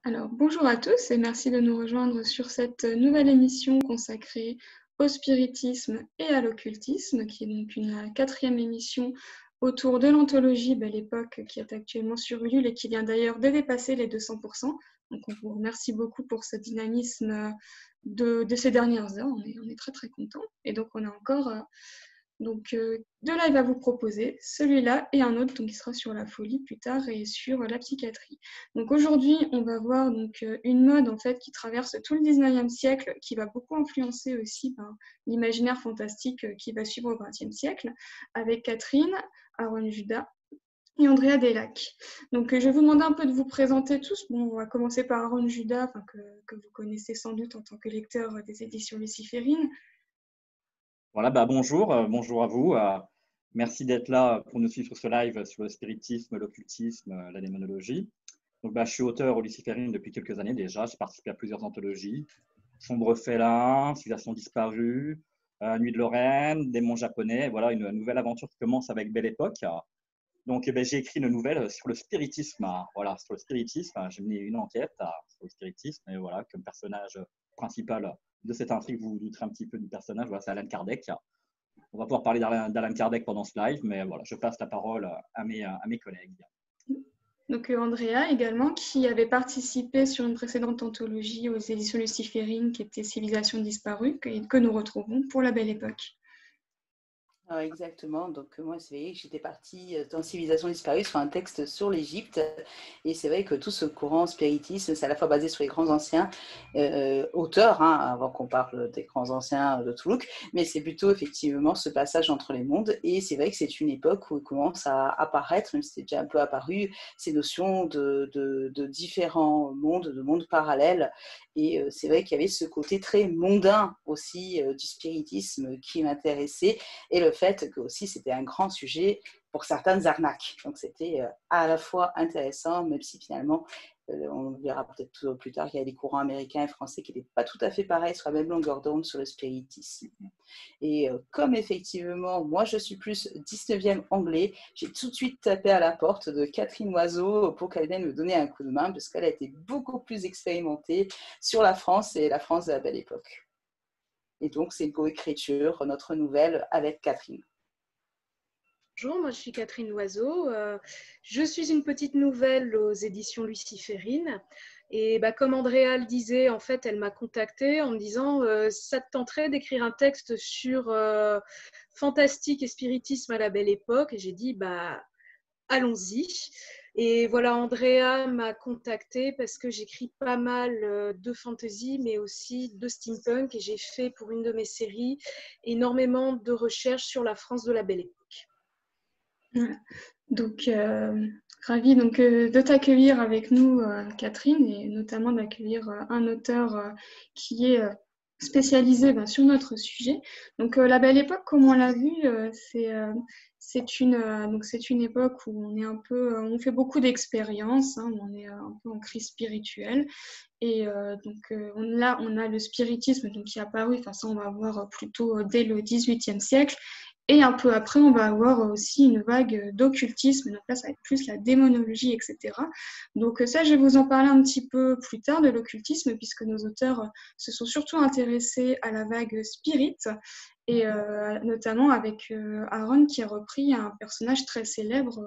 Alors, bonjour à tous et merci de nous rejoindre sur cette nouvelle émission consacrée au spiritisme et à l'occultisme, qui est donc une quatrième émission autour de l'anthologie Belle Époque qui est actuellement sur Ulule et qui vient d'ailleurs de dépasser les 200%. Donc, on vous remercie beaucoup pour ce dynamisme de ces dernières heures. On est très très contents. Et donc, on a encore deux lives à vous proposer, celui-là et un autre donc, qui sera sur la folie plus tard et sur la psychiatrie. Donc aujourd'hui, on va voir une mode en fait qui traverse tout le 19e siècle, qui va beaucoup influencer aussi l'imaginaire fantastique qui va suivre au 20e siècle, avec Catherine, Aaron Judas et Andrea Delac. Donc je vais vous demander un peu de vous présenter tous. Bon, on va commencer par Aaron Judas, que vous connaissez sans doute en tant que lecteur des éditions Luciférine. Voilà, bonjour, bonjour à vous. Merci d'être là pour nous suivre sur ce live sur le spiritisme, l'occultisme, la démonologie. Donc, je suis auteur au Luciférine depuis quelques années déjà. J'ai participé à plusieurs anthologies. Sombre félin, Civilisation disparue, Nuit de Lorraine, Démons japonais. Voilà, une nouvelle aventure qui commence avec Belle Époque. Donc, j'ai écrit une nouvelle sur le spiritisme. Voilà, sur le spiritisme. J'ai mené une enquête sur le spiritisme. Et voilà, comme personnage principal de cette intrigue, vous vous douterez un petit peu du personnage. Voilà, c'est Allan Kardec. On va pouvoir parler d'Allan Kardec pendant ce live, mais voilà, je passe la parole à mes collègues. Donc Andrea également, qui avait participé sur une précédente anthologie aux éditions Luciférine, qui était Civilisation disparue, que nous retrouvons pour la Belle Époque. Exactement, donc moi c'est vrai que j'étais partie dans Civilisation disparue sur un texte sur l'Égypte, et c'est vrai que tout ce courant spiritisme, c'est à la fois basé sur les grands anciens auteurs, avant qu'on parle des grands anciens de Toulouse, mais c'est plutôt effectivement ce passage entre les mondes, et c'est vrai que c'est une époque où commence à apparaître, même si c'est déjà un peu apparu, ces notions de différents mondes, de mondes parallèles, et c'est vrai qu'il y avait ce côté très mondain aussi du spiritisme qui m'intéressait, et le fait que aussi c'était un grand sujet pour certaines arnaques. Donc c'était à la fois intéressant, même si finalement, on verra peut-être plus tard qu'il y a des courants américains et français qui n'étaient pas tout à fait pareils sur la même longueur d'onde sur le spiritisme. Et comme effectivement, moi je suis plus 19e anglais, j'ai tout de suite tapé à la porte de Catherine Oiseau pour qu'elle vienne me donner un coup de main, parce qu'elle a été beaucoup plus expérimentée sur la France et la France de la Belle Époque. Et donc, c'est une coécriture, notre nouvelle avec Catherine. Bonjour, moi je suis Catherine Loiseau. Je suis une petite nouvelle aux éditions Luciférine. Et comme Andrea le disait, en fait, elle m'a contactée en me disant ça te tenterait d'écrire un texte sur fantastique et spiritisme à la Belle Époque. Et j'ai dit allons-y. Et voilà, Andrea m'a contactée parce que j'écris pas mal de fantasy, mais aussi de steampunk. Et j'ai fait pour une de mes séries énormément de recherches sur la France de la Belle Époque. Voilà. Donc, ravie de t'accueillir avec nous, Catherine, et notamment d'accueillir un auteur qui est spécialisé sur notre sujet. Donc, la Belle Époque, comme on l'a vu, c'est une époque où on est on fait beaucoup d'expériences, on est un peu en crise spirituelle. Et là, on a le spiritisme qui est apparu, ça on va voir plutôt dès le XVIIIe siècle. Et un peu après, on va avoir aussi une vague d'occultisme. Donc là, ça va être plus la démonologie, etc. Donc ça, je vais vous en parler un petit peu plus tard de l'occultisme, puisque nos auteurs se sont surtout intéressés à la vague spirit, et notamment avec Aaron, qui a repris un personnage très célèbre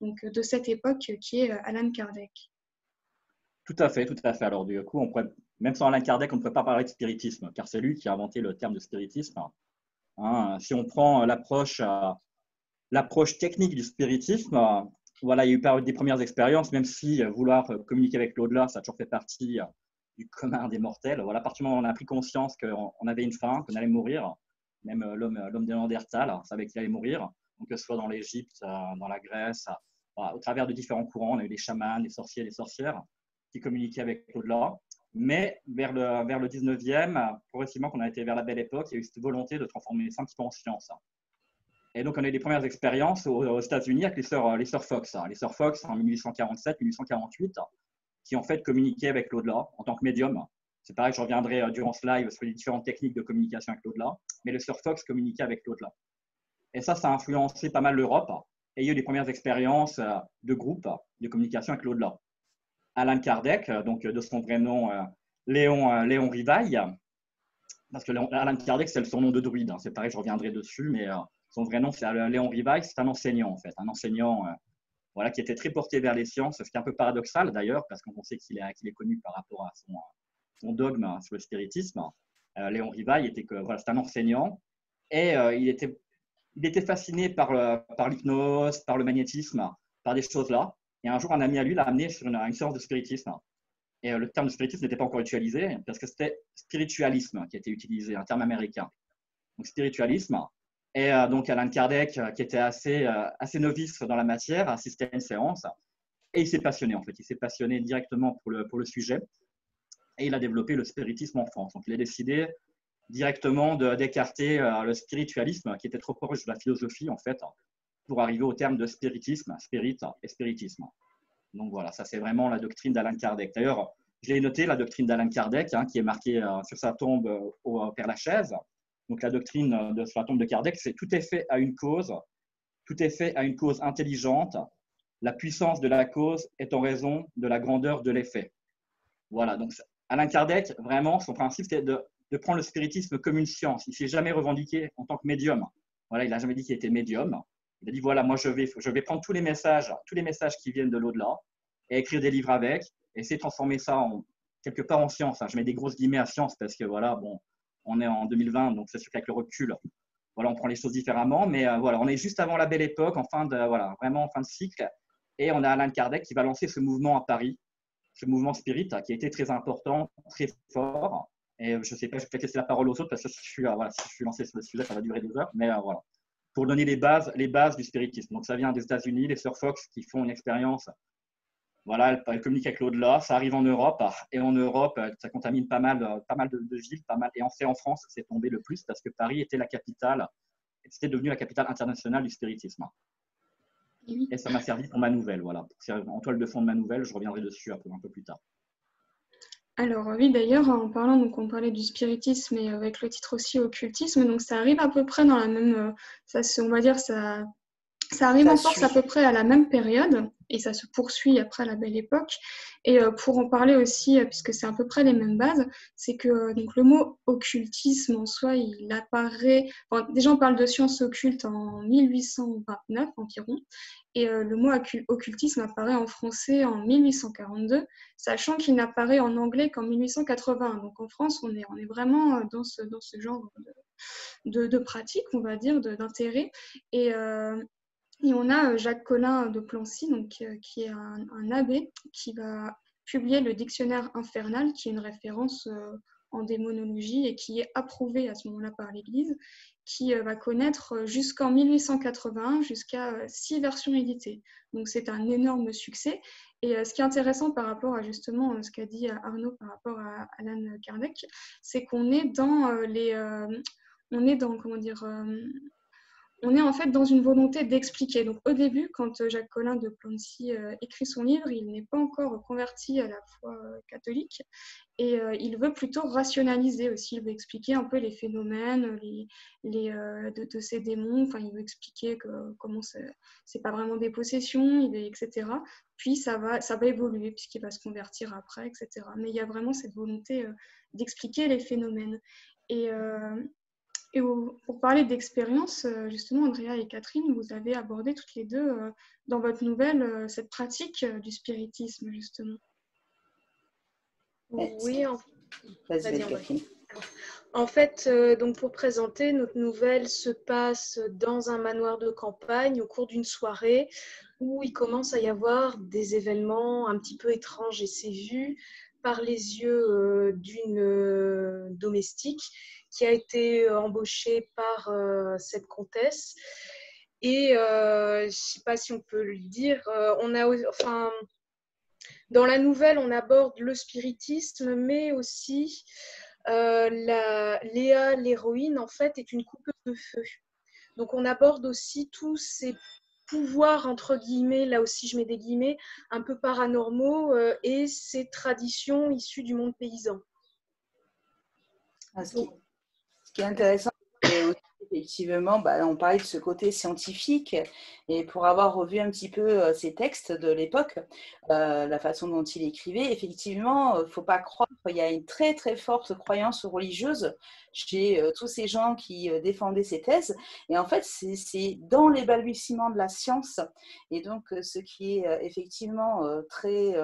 de cette époque, qui est Allan Kardec. Tout à fait, tout à fait. Alors du coup, même sans Allan Kardec, on ne peut pas parler de spiritisme, car c'est lui qui a inventé le terme de spiritisme. Si on prend l'approche technique du spiritisme, voilà, il y a eu des premières expériences, même si vouloir communiquer avec l'au-delà, ça a toujours fait partie du commun des mortels. Voilà, à partir du moment où on a pris conscience qu'on avait une fin, qu'on allait mourir, même l'homme de Néandertal savait qu'il allait mourir, donc que ce soit dans l'Égypte, dans la Grèce, voilà, au travers de différents courants, on a eu des chamans, des sorciers, des sorcières qui communiquaient avec l'au-delà. Mais vers le 19e, progressivement, quand on a été vers la Belle Époque, il y a eu cette volonté de transformer ça un petit peu en science. Et donc, on a eu des premières expériences aux États-Unis avec les sœurs Fox. Les sœurs Fox, en 1847-1848, qui en fait communiquaient avec l'au-delà en tant que médium. C'est pareil, je reviendrai durant ce live sur les différentes techniques de communication avec l'au-delà. Mais les sœurs Fox communiquaient avec l'au-delà. Et ça a influencé pas mal l'Europe. Et il y a eu des premières expériences de groupe de communication avec l'au-delà. Alan Kardec, donc de son vrai nom Léon Rivail, parce que Alan Kardec, c'est le surnom de druide. Hein. C'est pareil, je reviendrai dessus, mais son vrai nom, c'est Léon Rivail. C'est un enseignant, en fait. Un enseignant voilà, qui était très porté vers les sciences, ce qui est un peu paradoxal, d'ailleurs, parce qu'on sait qu'il est connu par rapport à son dogme sur le spiritisme. Léon Rivail, voilà, c'est un enseignant, et il était fasciné par l'hypnose, par le magnétisme, par des choses-là. Et un jour, un ami à lui l'a amené sur une séance de spiritisme. Et le terme de spiritisme n'était pas encore utilisé parce que c'était spiritualisme qui était utilisé, un terme américain. Donc spiritualisme. Et donc Alan Kardec, qui était assez novice dans la matière, a assisté à une séance et il s'est passionné en fait. Il s'est passionné directement pour le sujet et il a développé le spiritisme en France. Donc il a décidé directement d'écarter le spiritualisme qui était trop proche de la philosophie en fait pour arriver au terme de spiritisme, spirit et spiritisme. Donc voilà, ça c'est vraiment la doctrine d'Alan Kardec. D'ailleurs, je l'ai noté, la doctrine d'Alan Kardec, hein, qui est marquée sur sa tombe au Père-Lachaise. Donc la doctrine sur la tombe de Kardec, c'est tout est fait à une cause, tout est fait à une cause intelligente. La puissance de la cause est en raison de la grandeur de l'effet. Voilà, donc Alan Kardec, vraiment, son principe, c'était de prendre le spiritisme comme une science. Il ne s'est jamais revendiqué en tant que médium. Voilà, il n'a jamais dit qu'il était médium. Il a dit, voilà, moi, je vais prendre tous les messages qui viennent de l'au-delà et écrire des livres avec, et essayer de transformer ça quelque part en science. Hein. Je mets des grosses guillemets à science parce que, voilà, bon, on est en 2020, donc c'est sûr qu'avec le recul, voilà, on prend les choses différemment, mais voilà, on est juste avant la belle époque, voilà, vraiment en fin de cycle, et on a Alan Kardec qui va lancer ce mouvement à Paris, ce mouvement spirit qui a été très important, très fort. Et je ne sais pas, je vais peut-être laisser la parole aux autres parce que si je suis lancé sur le sujet, ça va durer 2 heures, mais voilà. Pour donner les bases du spiritisme. Donc, ça vient des États-Unis, les sœurs Fox qui font une expérience. Voilà, elles communiquent avec l'au-delà. Ça arrive en Europe. Et en Europe, ça contamine pas mal de villes. Et en France, c'est tombé le plus parce que Paris était la capitale. C'était devenu la capitale internationale du spiritisme. Et ça m'a servi pour ma nouvelle. Voilà. En toile de fond de ma nouvelle, je reviendrai dessus un peu plus tard. Alors oui, d'ailleurs, en parlant, donc on parlait du spiritisme et avec le titre aussi occultisme, donc ça arrive à peu près dans la même, on va dire, ça arrive en force à peu près à la même période et ça se poursuit après la Belle Époque. Et pour en parler aussi, puisque c'est à peu près les mêmes bases, c'est que donc, le mot occultisme en soi, il apparaît. Enfin, déjà, on parle de sciences occultes en 1829 environ. Et le mot occultisme apparaît en français en 1842, sachant qu'il n'apparaît en anglais qu'en 1881. Donc en France, on est vraiment dans ce genre de pratique, on va dire, d'intérêt. Et on a Jacques Collin de Plancy, donc, qui est un abbé, qui va publier le dictionnaire infernal, qui est une référence en démonologie et qui est approuvé à ce moment-là par l'Église, qui va connaître jusqu'en 1881 jusqu'à 6 versions éditées. Donc c'est un énorme succès. Et ce qui est intéressant par rapport à justement ce qu'a dit Arnaud par rapport à Alan Kardec, c'est qu'on est dans on est en fait dans une volonté d'expliquer. Donc au début, quand Jacques Collin de Plancy écrit son livre, il n'est pas encore converti à la foi catholique et il veut plutôt rationaliser aussi. Il veut expliquer un peu les phénomènes de ces démons. Enfin, il veut expliquer comment c'est pas vraiment des possessions, etc. Puis ça va évoluer puisqu'il va se convertir après, etc. Mais il y a vraiment cette volonté d'expliquer les phénomènes. Et pour parler d'expérience, justement, Andrea et Catherine, vous avez abordé toutes les deux dans votre nouvelle cette pratique du spiritisme, justement. Oui, vas-y, Catherine. En fait, donc pour présenter, notre nouvelle se passe dans un manoir de campagne au cours d'une soirée où il commence à y avoir des événements un petit peu étranges et c'est vu par les yeux d'une domestique qui a été embauchée par cette comtesse. Et je ne sais pas si on peut le dire, dans la nouvelle, on aborde le spiritisme, mais aussi Léa, l'héroïne, en fait, est une coupeuse de feu. Donc, on aborde aussi tous ces pouvoirs, entre guillemets, là aussi je mets des guillemets, un peu paranormaux et ces traditions issues du monde paysan. Ce qui est intéressant, c'est aussi Effectivement, on parlait de ce côté scientifique et pour avoir revu un petit peu ces textes de l'époque, la façon dont il écrivait, effectivement, il ne faut pas croire, il y a une très très forte croyance religieuse chez tous ces gens qui défendaient ces thèses. Et en fait, c'est dans les balbutiements de la science. Et donc, ce qui est effectivement très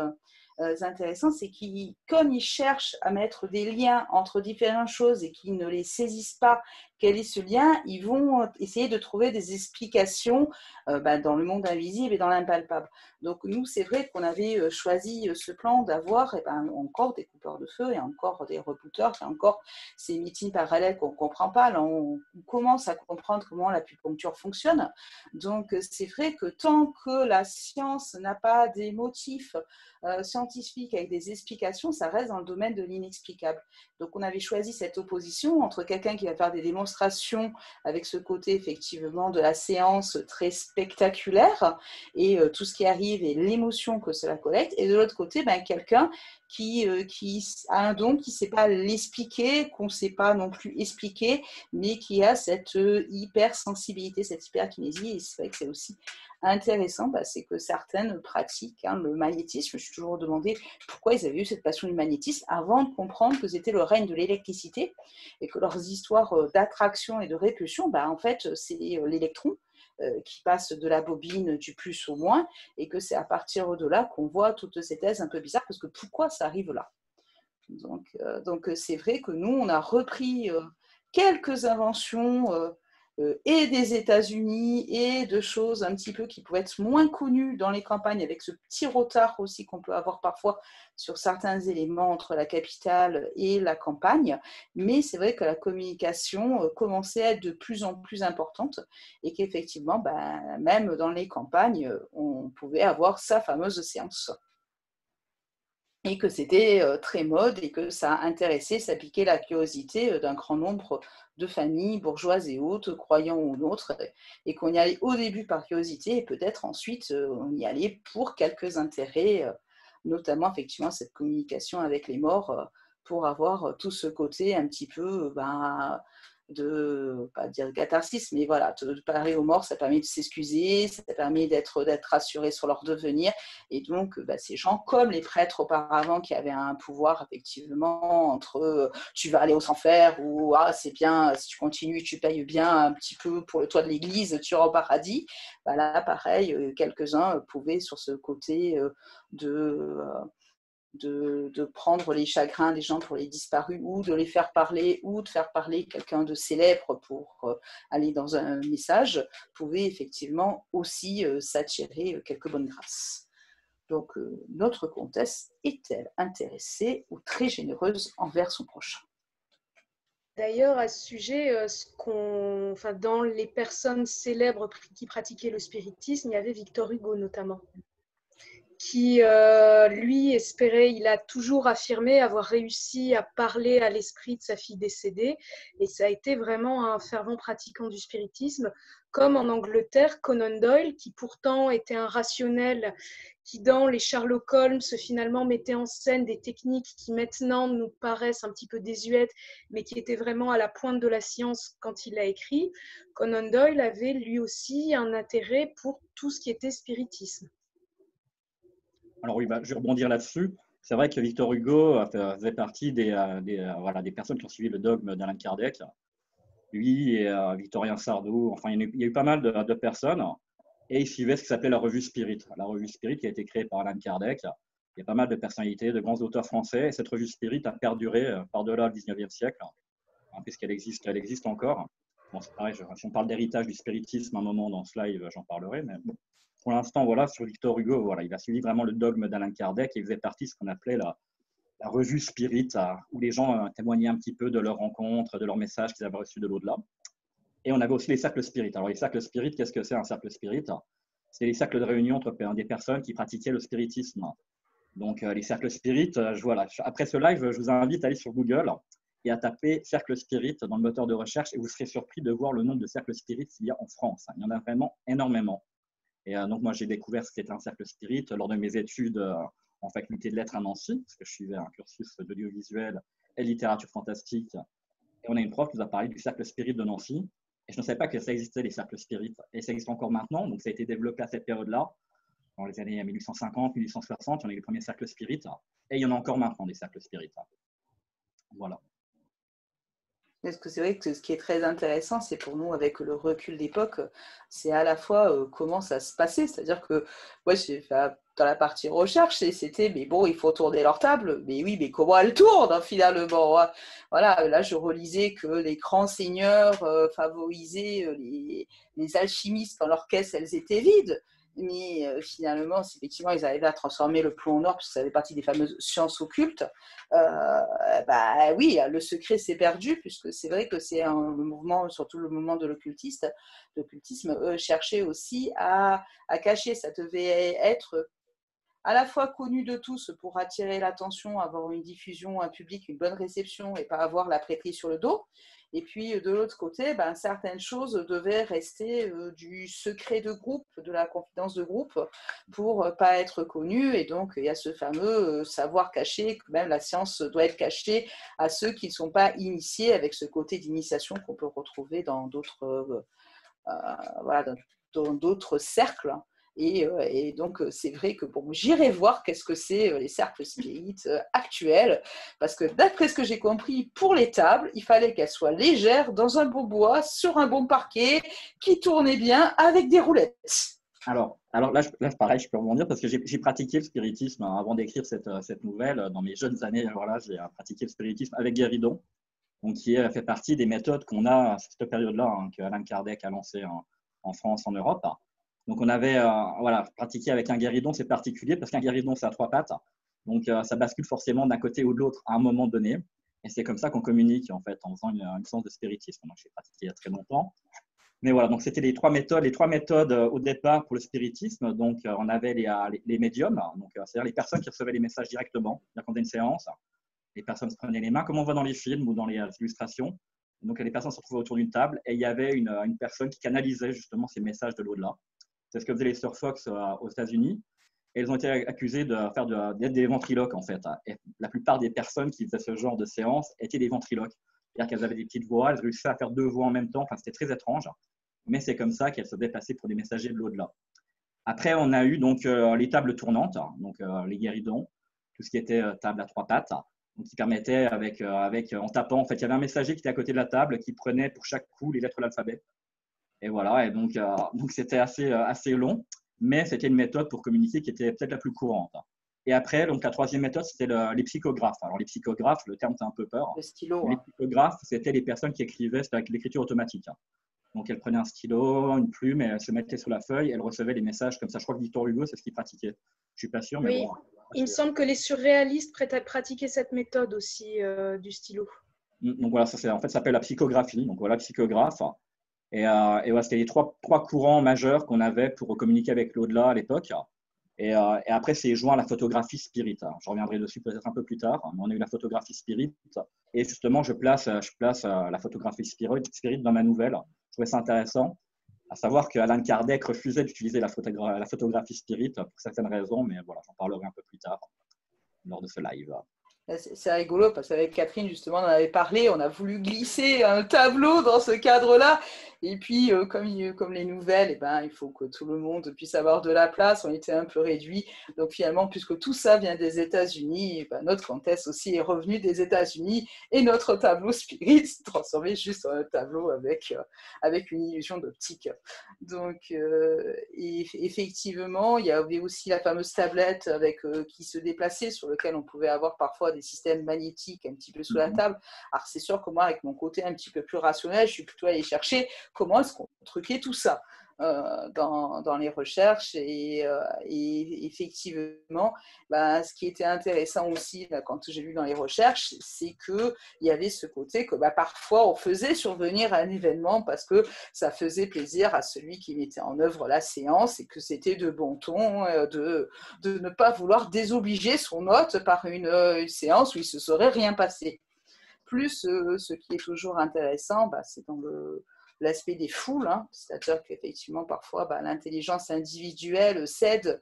intéressant, c'est qu'ils, comme ils cherchent à mettre des liens entre différentes choses et qu'ils ne les saisissent pas, quel est ce lien, ils vont essayer de trouver des explications dans le monde invisible et dans l'impalpable. Donc nous, c'est vrai qu'on avait choisi ce plan d'avoir encore des coupeurs de feu et encore des rebooters et encore ces meetings parallèles qu'on ne comprend pas. Là, on commence à comprendre comment l'acupuncture fonctionne. Donc c'est vrai que tant que la science n'a pas des motifs scientifiques avec des explications, ça reste dans le domaine de l'inexplicable. Donc on avait choisi cette opposition entre quelqu'un qui va faire des démonstrations avec ce côté effectivement de la séance très spectaculaire et tout ce qui arrive et l'émotion que cela collecte, et de l'autre côté quelqu'un qui a un don, qui ne sait pas l'expliquer, qu'on ne sait pas non plus expliquer, mais qui a cette hypersensibilité, cette hyperkinésie. Et c'est vrai que c'est aussi intéressant, c'est que certaines pratiquent le magnétisme. Je me suis toujours demandé pourquoi ils avaient eu cette passion du magnétisme avant de comprendre que c'était le règne de l'électricité et que leurs histoires d'attraction et de répulsion, en fait, c'est l'électron qui passe de la bobine du plus au moins, et que c'est à partir de là qu'on voit toutes ces thèses un peu bizarres, parce que pourquoi ça arrive là? Donc c'est vrai que nous, on a repris quelques inventions et des États-Unis et de choses un petit peu qui pouvaient être moins connues dans les campagnes, avec ce petit retard aussi qu'on peut avoir parfois sur certains éléments entre la capitale et la campagne. Mais c'est vrai que la communication commençait à être de plus en plus importante et qu'effectivement, même dans les campagnes, on pouvait avoir sa fameuse séance. Et que c'était très mode et que ça intéressait, ça piquait la curiosité d'un grand nombre de familles bourgeoises et autres, croyants ou autres, et qu'on y allait au début par curiosité et peut-être ensuite on y allait pour quelques intérêts, notamment effectivement cette communication avec les morts pour avoir tout ce côté un petit peu de, pas dire catharsis, mais voilà, de parler aux morts, ça permet de s'excuser, ça permet d'être rassuré sur leur devenir. Et donc, ces gens, comme les prêtres auparavant, qui avaient un pouvoir, effectivement, entre tu vas aller aux enfers ou c'est bien, si tu continues, tu payes bien un petit peu pour le toit de l'église, tu iras au paradis. Là, pareil, quelques-uns pouvaient, sur ce côté de prendre les chagrins des gens pour les disparus, ou de les faire parler, ou de faire parler quelqu'un de célèbre pour aller dans un message, pouvait effectivement aussi s'attirer quelques bonnes grâces. Donc, notre comtesse est-elle intéressée ou très généreuse envers son prochain? D'ailleurs, à ce sujet, dans les personnes célèbres qui pratiquaient le spiritisme, il y avait Victor Hugo notamment, qui, lui, espérait, il a toujours affirmé avoir réussi à parler à l'esprit de sa fille décédée, et ça a été vraiment un fervent pratiquant du spiritisme, comme en Angleterre, Conan Doyle, qui pourtant était un rationnel, qui dans les Sherlock Holmes finalement mettait en scène des techniques qui maintenant nous paraissent un petit peu désuètes, mais qui étaient vraiment à la pointe de la science quand il a écrit. Conan Doyle avait lui aussi un intérêt pour tout ce qui était spiritisme. Alors oui, je vais rebondir là-dessus. C'est vrai que Victor Hugo faisait partie des personnes qui ont suivi le dogme d'Alain Kardec. Lui et Victorien Sardou, enfin il y a eu pas mal de personnes, et ils suivaient ce qui s'appelait la revue Spirit. La revue Spirit qui a été créée par Alain Kardec. Il y a pas mal de personnalités, de grands auteurs français, et cette revue Spirit a perduré par-delà le 19e siècle, puisqu'elle existe encore. Bon, c'est pareil, si on parle d'héritage du spiritisme à un moment dans ce live, j'en parlerai, mais bon. Pour l'instant, voilà, sur Victor Hugo, voilà, il a suivi vraiment le dogme d'Alain Kardec et il faisait partie de ce qu'on appelait la revue Spirit, où les gens témoignaient un petit peu de leurs rencontres, de leurs messages qu'ils avaient reçus de l'au-delà. Et on avait aussi les cercles Spirit. Alors, les cercles Spirit, qu'est-ce que c'est un cercle Spirit? C'est les cercles de réunion entre des personnes qui pratiquaient le spiritisme. Donc, les cercles Spirit, voilà. Après ce live, je vous invite à aller sur Google et à taper cercle Spirit dans le moteur de recherche et vous serez surpris de voir le nombre de cercles Spirit qu'il y a en France. Il y en a vraiment énormément. Et donc, moi, j'ai découvert ce qu'était un cercle Spirit lors de mes études en faculté de lettres à Nancy, parce que je suivais un cursus d'audiovisuel et littérature fantastique. Et on a une prof qui nous a parlé du cercle Spirit de Nancy. Et Et je ne savais pas que ça existait, les cercles spirites. Et ça existe encore maintenant. Donc, ça a été développé à cette période-là, dans les années 1850, 1860. Il y en a eu les premiers cercles spirites. Et il y en a encore maintenant, des cercles spirites. Voilà. Parce que c'est vrai que ce qui est très intéressant, c'est pour nous, avec le recul d'époque, c'est à la fois comment ça se passait. C'est-à-dire que moi, dans la partie recherche, c'était, mais bon, il faut tourner leur table. Mais oui, mais comment elle tourne finalement? Voilà, là, je relisais que les grands seigneurs favorisaient les alchimistes quand leurs caisses, elles étaient vides. Mais finalement, effectivement, ils arrivaient à transformer le plomb en or, parce que ça fait partie des fameuses sciences occultes. Bah oui, le secret s'est perdu, puisque c'est vrai que c'est le mouvement, surtout le mouvement de l'occultisme, cherchait aussi à cacher. Ça devait être à la fois connu de tous pour attirer l'attention, avoir une diffusion, un public, une bonne réception et pas avoir la prêtrise sur le dos. Et puis de l'autre côté, certaines choses devaient rester du secret de groupe, de la confidence de groupe, pour pas être connues. Et donc il y a ce fameux savoir caché, que même la science doit être cachée à ceux qui ne sont pas initiés, avec ce côté d'initiation qu'on peut retrouver dans d'autres voilà, dans d'autres cercles. Et donc, c'est vrai que bon, j'irai voir qu'est-ce que c'est les cercles spirites actuels, parce que d'après ce que j'ai compris, pour les tables, il fallait qu'elles soient légères, dans un beau bois, sur un bon parquet, qui tournait bien, avec des roulettes. Alors là, pareil, je peux rebondir parce que j'ai pratiqué le spiritisme avant d'écrire cette nouvelle. Dans mes jeunes années, voilà, j'ai pratiqué le spiritisme avec Guéridon, donc qui fait partie des méthodes qu'on a à cette période-là, que Allan Kardec a lancé en France, en Europe. Donc, on avait pratiqué avec un guéridon, c'est particulier parce qu'un guéridon, c'est à 3 pattes. Donc, ça bascule forcément d'un côté ou de l'autre à un moment donné. Et c'est comme ça qu'on communique, en fait, en faisant une séance de spiritisme. Donc, j'ai pratiqué il y a très longtemps. Mais voilà, donc c'était les trois méthodes au départ pour le spiritisme. Donc, on avait les médiums, donc c'est-à-dire les personnes qui recevaient les messages directement. Quand on faisait une séance, les personnes se prenaient les mains, comme on voit dans les films ou dans les illustrations. Donc, les personnes se retrouvaient autour d'une table et il y avait une personne qui canalisait justement ces messages de l'au-delà. C'est ce que faisaient les Sir Fox aux États-Unis. Et elles ont été accusées d'être des ventriloques, en fait. Et la plupart des personnes qui faisaient ce genre de séance étaient des ventriloques. C'est-à-dire qu'elles avaient des petites voix, elles réussissaient à faire 2 voix en même temps. Enfin, c'était très étrange. Mais c'est comme ça qu'elles se faisaient passer pour des messagers de l'au-delà. Après, on a eu donc les tables tournantes, donc les guéridons, tout ce qui était table à 3 pattes, donc qui permettait en tapant, en fait, il y avait un messager qui était à côté de la table qui prenait pour chaque coup les lettres de l'alphabet. Et voilà, et donc c'était assez long, mais c'était une méthode pour communiquer qui était peut-être la plus courante. Et après, donc la troisième méthode, c'était les psychographes. Alors les psychographes, le terme fait un peu peur. Le stylo. Les psychographes, c'était les personnes qui écrivaient, c'était avec l'écriture automatique. Donc elles prenaient un stylo, une plume, et elles se mettaient sur la feuille, elles recevaient les messages comme ça. Je crois que Victor Hugo, c'est ce qu'il pratiquait. Je ne suis pas sûr, mais oui. bon. Il me semble que les surréalistes pratiquaient cette méthode aussi du stylo. Donc voilà, ça s'appelle la psychographie. Donc voilà, psychographe. Et voilà, c'était les trois courants majeurs qu'on avait pour communiquer avec l'au-delà à l'époque. Et après, c'est joint à la photographie spirit. Je reviendrai dessus peut-être un peu plus tard. Mais on a eu la photographie spirit. Et justement, je place la photographie spirit dans ma nouvelle. Je trouvais ça intéressant, à savoir qu'Allan Kardec refusait d'utiliser la photographie spirit pour certaines raisons. Mais voilà, j'en parlerai un peu plus tard lors de ce live. C'est rigolo parce qu'avec Catherine, justement, on en avait parlé, on a voulu glisser un tableau dans ce cadre-là. Et puis, comme les nouvelles, il faut que tout le monde puisse avoir de la place. On était un peu réduits. Donc, finalement, puisque tout ça vient des États-Unis, notre comtesse aussi est revenue des États-Unis. Et notre tableau Spirit s'est transformé juste en un tableau avec une illusion d'optique. Donc, et effectivement, il y avait aussi la fameuse tablette qui se déplaçait, sur laquelle on pouvait avoir parfois des systèmes magnétiques un petit peu sous la table. Alors, c'est sûr que moi, avec mon côté un petit peu plus rationnel, je suis plutôt allée chercher comment est-ce qu'on truquait tout ça dans les recherches. Et effectivement, ce qui était intéressant aussi quand j'ai lu dans les recherches, c'est qu'il y avait ce côté que parfois on faisait survenir un événement parce que ça faisait plaisir à celui qui mettait en œuvre la séance et que c'était de bon ton de ne pas vouloir désobliger son hôte par une séance où il ne se serait rien passé. Plus, ce qui est toujours intéressant, c'est dans le l'aspect des foules, hein, c'est-à-dire qu'effectivement, parfois, l'intelligence individuelle cède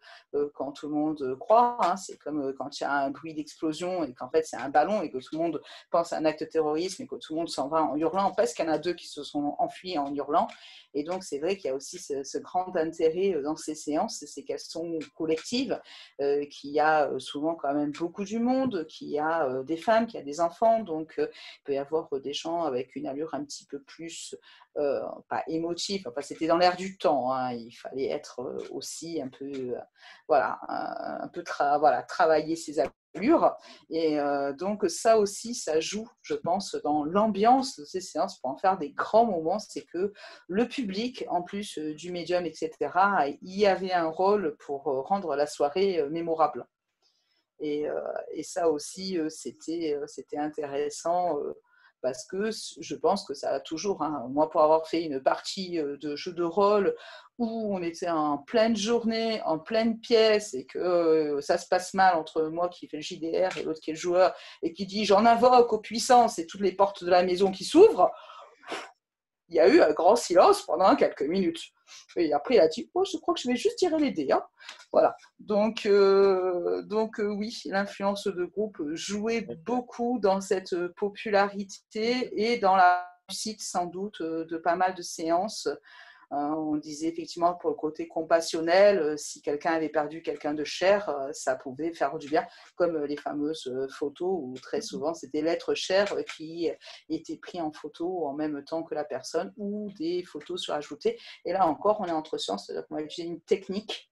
quand tout le monde croit. Hein, c'est comme quand il y a un bruit d'explosion et qu'en fait, c'est un ballon et que tout le monde pense à un acte de terrorisme et que tout le monde s'en va en hurlant. Presque, il y en a deux qui se sont enfuis en hurlant. Et donc, c'est vrai qu'il y a aussi ce grand intérêt dans ces séances, c'est qu'elles sont collectives, qu'il y a souvent quand même beaucoup du monde, qu'il y a des femmes, qu'il y a des enfants. Donc, il peut y avoir des gens avec une allure un petit peu plus, pas émotive, enfin, c'était dans l'air du temps. Hein, il fallait être aussi un peu, un peu travailler ses allures. Et donc ça aussi, ça joue, je pense, dans l'ambiance de ces séances pour en faire des grands moments. C'est que le public, en plus du médium, etc., y avait un rôle pour rendre la soirée mémorable. Et ça aussi, c'était intéressant parce que je pense que ça a toujours, hein, moi pour avoir fait une partie de jeu de rôle où on était en pleine journée, en pleine pièce et que ça se passe mal entre moi qui fais le JDR et l'autre qui est le joueur et qui dit j'en invoque aux puissances et toutes les portes de la maison qui s'ouvrent, il y a eu un grand silence pendant quelques minutes. Et après, il a dit oh, je crois que je vais juste tirer les dés. Hein. Voilà. Donc oui, l'influence de groupe jouait beaucoup dans cette popularité et dans la réussite, sans doute, de pas mal de séances. On disait effectivement pour le côté compassionnel, si quelqu'un avait perdu quelqu'un de cher, ça pouvait faire du bien, comme les fameuses photos où très souvent c'était l'être cher qui était pris en photo en même temps que la personne ou des photos surajoutées. Et là encore, on est entre sciences, c'est-à-dire qu'on va utiliser une technique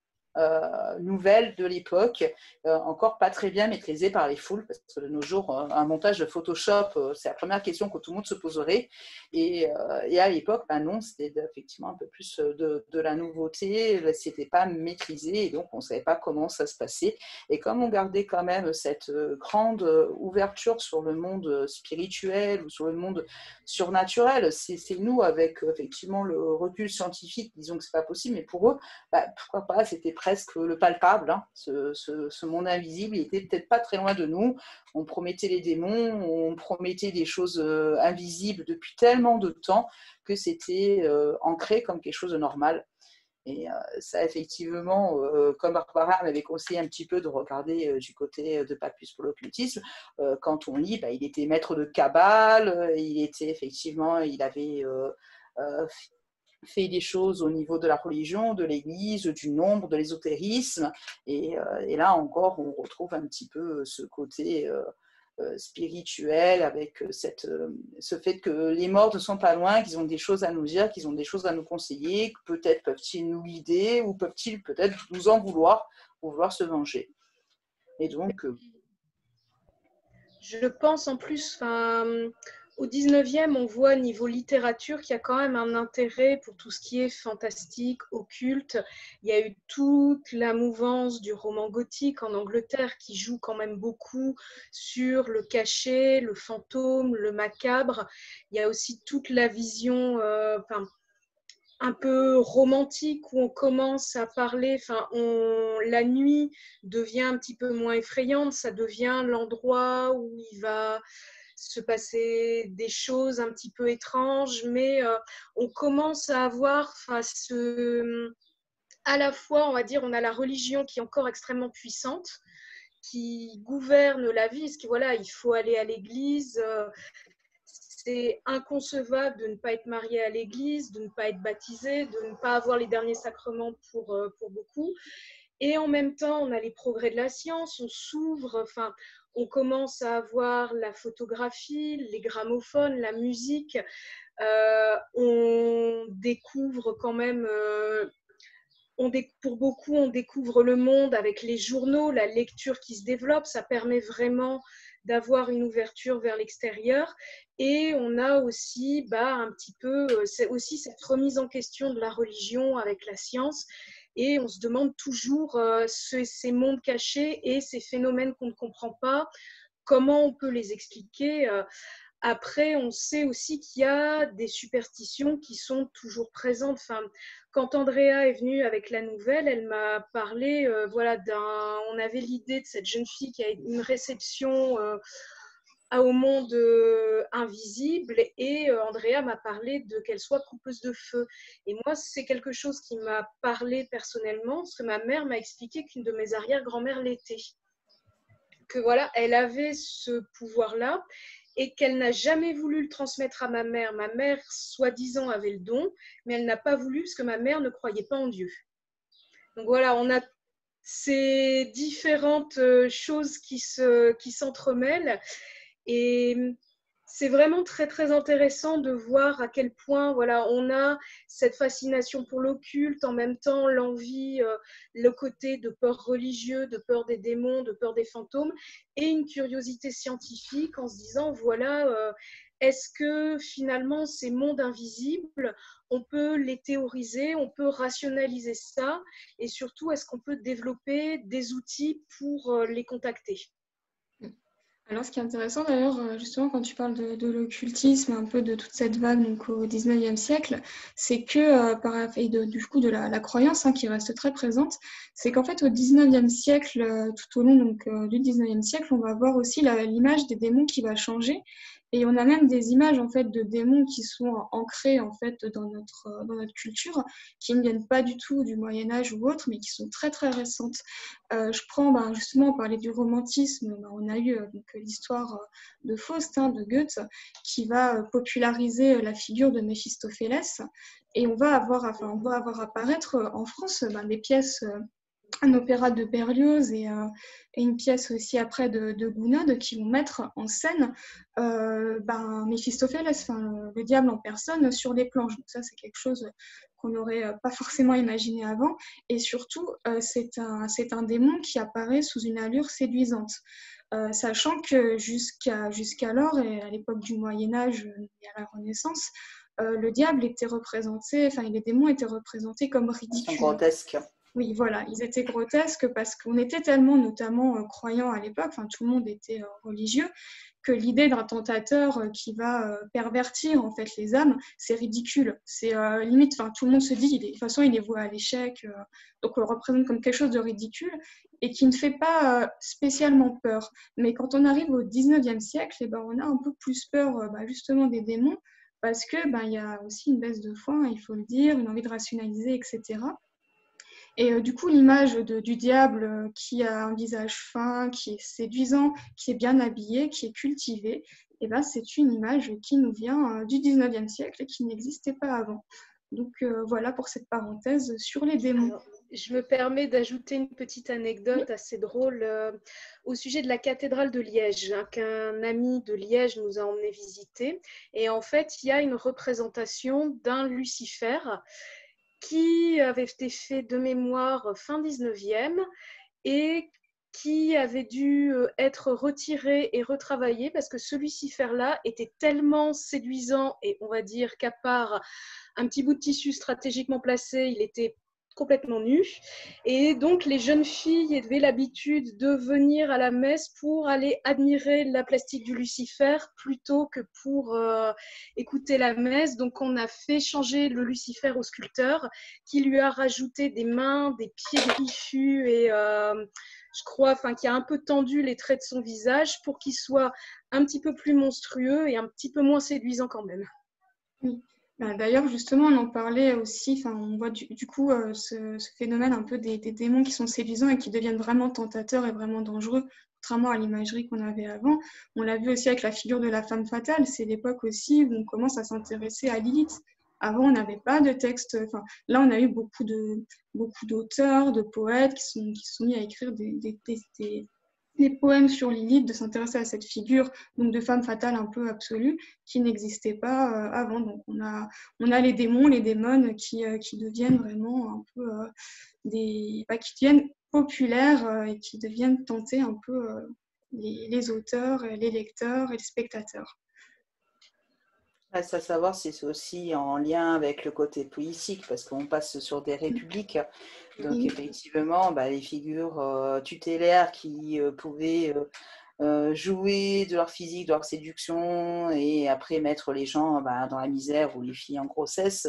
nouvelle de l'époque, encore pas très bien maîtrisée par les foules, parce que de nos jours, un montage de Photoshop, c'est la première question que tout le monde se poserait. Et à l'époque, non, c'était effectivement un peu plus de la nouveauté, c'était pas maîtrisé, et donc on ne savait pas comment ça se passait. Et comme on gardait quand même cette grande ouverture sur le monde spirituel ou sur le monde surnaturel, c'est nous, avec effectivement le recul scientifique, disons que c'est pas possible, mais pour eux, pourquoi pas, c'était presque le palpable, hein. Ce monde invisible, il était peut-être pas très loin de nous. On promettait les démons, on promettait des choses invisibles depuis tellement de temps que c'était ancré comme quelque chose de normal. Et ça, effectivement, comme Barbara m'avait conseillé un petit peu de regarder du côté de Papus pour l'occultisme, quand on lit, il était maître de Kabbale, il était effectivement, il avait fait des choses au niveau de la religion, de l'église, du nombre, de l'ésotérisme. Et là encore, on retrouve un petit peu ce côté spirituel avec ce fait que les morts ne sont pas loin, qu'ils ont des choses à nous dire, qu'ils ont des choses à nous conseiller, que peut-être peuvent-ils nous guider ou peuvent-ils peut-être nous en vouloir ou vouloir se venger. Et donc... Je pense en plus, au 19e, on voit niveau littérature qu'il y a quand même un intérêt pour tout ce qui est fantastique, occulte. Il y a eu toute la mouvance du roman gothique en Angleterre qui joue quand même beaucoup sur le cachet, le fantôme, le macabre. Il y a aussi toute la vision un peu romantique où on commence à parler, la nuit devient un petit peu moins effrayante, ça devient l'endroit où il va se passer des choses un petit peu étranges, mais on commence à avoir à la fois, on va dire, on a la religion qui est encore extrêmement puissante, qui gouverne la vie, parce que voilà, il faut aller à l'église, c'est inconcevable de ne pas être marié à l'église, de ne pas être baptisé, de ne pas avoir les derniers sacrements pour beaucoup. Et en même temps, on a les progrès de la science, on s'ouvre, on commence à avoir la photographie, les gramophones, la musique. On découvre quand même, pour beaucoup, on découvre le monde avec les journaux, la lecture qui se développe. Ça permet vraiment d'avoir une ouverture vers l'extérieur. Et on a aussi un petit peu, c'est aussi cette remise en question de la religion avec la science. Et on se demande toujours ces mondes cachés et ces phénomènes qu'on ne comprend pas, comment on peut les expliquer. Après, on sait aussi qu'il y a des superstitions qui sont toujours présentes. Quand Andrea est venue avec la nouvelle, elle m'a parlé, on avait l'idée de cette jeune fille qui a une réception au monde invisible et Andrea m'a parlé de qu'elle soit coupeuse de feu. Et moi, c'est quelque chose qui m'a parlé personnellement, parce que ma mère m'a expliqué qu'une de mes arrière-grand-mères l'était. Que voilà, elle avait ce pouvoir-là et qu'elle n'a jamais voulu le transmettre à ma mère. Ma mère, soi-disant, avait le don, mais elle n'a pas voulu parce que ma mère ne croyait pas en Dieu. Donc voilà, on a ces différentes choses qui s'entremêlent et c'est vraiment très très intéressant de voir à quel point voilà, on a cette fascination pour l'occulte, en même temps l'envie, le côté de peur religieux, de peur des démons, de peur des fantômes, et une curiosité scientifique en se disant voilà, est-ce que finalement ces mondes invisibles, on peut les théoriser, on peut rationaliser ça, et surtout est-ce qu'on peut développer des outils pour les contacter? Alors, ce qui est intéressant d'ailleurs, justement, quand tu parles de l'occultisme, un peu de toute cette vague donc, au 19e siècle, c'est que, du coup, de la croyance qui reste très présente, c'est qu'en fait, au 19e siècle, tout au long donc, du 19e siècle, on va voir aussi l'image des démons qui va changer. Et on a même des images en fait de démons qui sont ancrées en fait dans notre culture, qui ne viennent pas du tout du Moyen Âge ou autre, mais qui sont très très récentes. Je prends justement, on parlait du romantisme, on a eu donc, l'histoire de Faust, de Goethe, qui va populariser la figure de Méphistophélès. Et on va avoir apparaître en France des pièces, un opéra de Berlioz et une pièce aussi après de Gounod qui vont mettre en scène Méphistophélès, le diable en personne, sur les planches. Donc ça, c'est quelque chose qu'on n'aurait pas forcément imaginé avant. Et surtout, c'est un démon qui apparaît sous une allure séduisante. Sachant que jusqu'alors, et à l'époque du Moyen-Âge et à la Renaissance, le diable était représenté, les démons étaient représentés comme ridicules. Grotesques. Oui, voilà, ils étaient grotesques parce qu'on était tellement, notamment croyants à l'époque, tout le monde était religieux, que l'idée d'un tentateur qui va pervertir en fait les âmes, c'est ridicule. C'est limite, tout le monde se dit, de toute façon, il est voué à l'échec, donc on le représente comme quelque chose de ridicule et qui ne fait pas spécialement peur. Mais quand on arrive au 19e siècle, on a un peu plus peur justement des démons parce que il y a aussi une baisse de foi, il faut le dire, une envie de rationaliser, etc. Et du coup, l'image du diable qui a un visage fin, qui est séduisant, qui est bien habillé, qui est cultivé, c'est une image qui nous vient du 19e siècle et qui n'existait pas avant. Donc voilà pour cette parenthèse sur les démons. Alors, je me permets d'ajouter une petite anecdote assez drôle au sujet de la cathédrale de Liège, qu'un ami de Liège nous a emmené visiter. Et en fait, il y a une représentation d'un Lucifer qui avait été fait de mémoire fin 19e et qui avait dû être retiré et retravaillé parce que ce Lucifer-là était tellement séduisant et on va dire qu'à part un petit bout de tissu stratégiquement placé, il était complètement nu. Et donc, les jeunes filles avaient l'habitude de venir à la messe pour aller admirer la plastique du Lucifer plutôt que pour écouter la messe. Donc, on a fait changer le Lucifer au sculpteur qui lui a rajouté des mains, des pieds griffus et je crois qui a un peu tendu les traits de son visage pour qu'il soit un petit peu plus monstrueux et un petit peu moins séduisant quand même. Oui. D'ailleurs, justement, on en parlait aussi, on voit du coup ce phénomène un peu des démons qui sont séduisants et qui deviennent vraiment tentateurs et vraiment dangereux, contrairement à l'imagerie qu'on avait avant. On l'a vu aussi avec la figure de la femme fatale, c'est l'époque aussi où on commence à s'intéresser à Lilith. Avant, on n'avait pas de texte, là, on a eu beaucoup d'auteurs, de poètes qui sont mis à écrire des poèmes sur Lilith, de s'intéresser à cette figure donc de femme fatale un peu absolue qui n'existait pas avant. Donc on a les démons, les démones qui deviennent vraiment un peu qui deviennent populaires et qui deviennent tenter un peu les auteurs, les lecteurs et les spectateurs. Reste à savoir si c'est aussi en lien avec le côté politique, parce qu'on passe sur des républiques. Donc, effectivement, les figures tutélaires qui pouvaient jouer de leur physique, de leur séduction, et après mettre les gens dans la misère ou les filles en grossesse,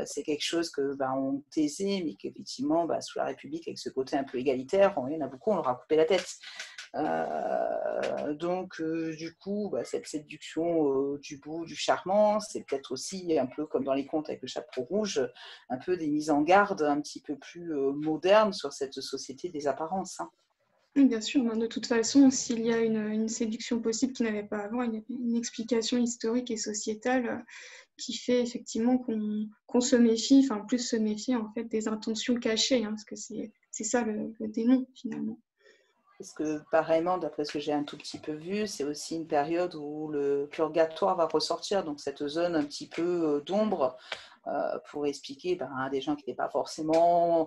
c'est quelque chose que on taisait, mais qu'effectivement, sous la République, avec ce côté un peu égalitaire, il y en a beaucoup, on leur a coupé la tête. Donc, du coup, cette séduction du beau, du charmant, c'est peut-être aussi un peu comme dans les contes avec le chapeau rouge, un peu des mises en garde un petit peu plus modernes sur cette société des apparences. Hein. Oui, bien sûr, de toute façon, s'il y a une séduction possible qu'il n'y avait pas avant, il y a une explication historique et sociétale qui fait effectivement qu'on se méfie, enfin plus se méfier en fait des intentions cachées, hein, parce que c'est ça le démon finalement. Parce que pareillement, d'après ce que j'ai un tout petit peu vu, c'est aussi une période où le purgatoire va ressortir, donc cette zone un petit peu d'ombre pour expliquer à des gens qui n'étaient pas forcément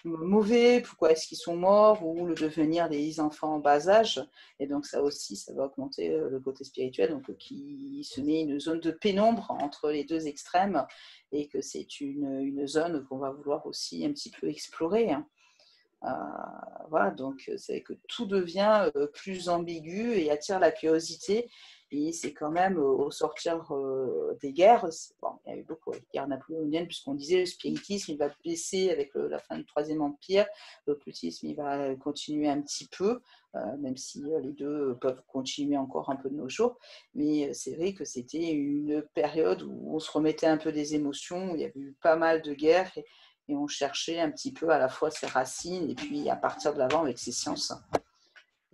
mauvais, pourquoi est-ce qu'ils sont morts, ou le devenir des enfants en bas âge. Et donc ça aussi, ça va augmenter le côté spirituel, donc qui se met une zone de pénombre entre les deux extrêmes, et que c'est une zone qu'on va vouloir aussi un petit peu explorer. Hein. Voilà, donc c'est que tout devient plus ambigu et attire la curiosité. Et c'est quand même au sortir des guerres, bon, il y a eu beaucoup de guerres napoléoniennes, puisqu'on disait le spiritisme il va baisser avec la fin du Troisième Empire, l'occultisme il va continuer un petit peu, même si les deux peuvent continuer encore un peu de nos jours. Mais c'est vrai que c'était une période où on se remettait un peu des émotions, où il y avait eu pas mal de guerres. Et on cherchait un petit peu à la fois ses racines et puis à partir de l'avant avec ses sciences.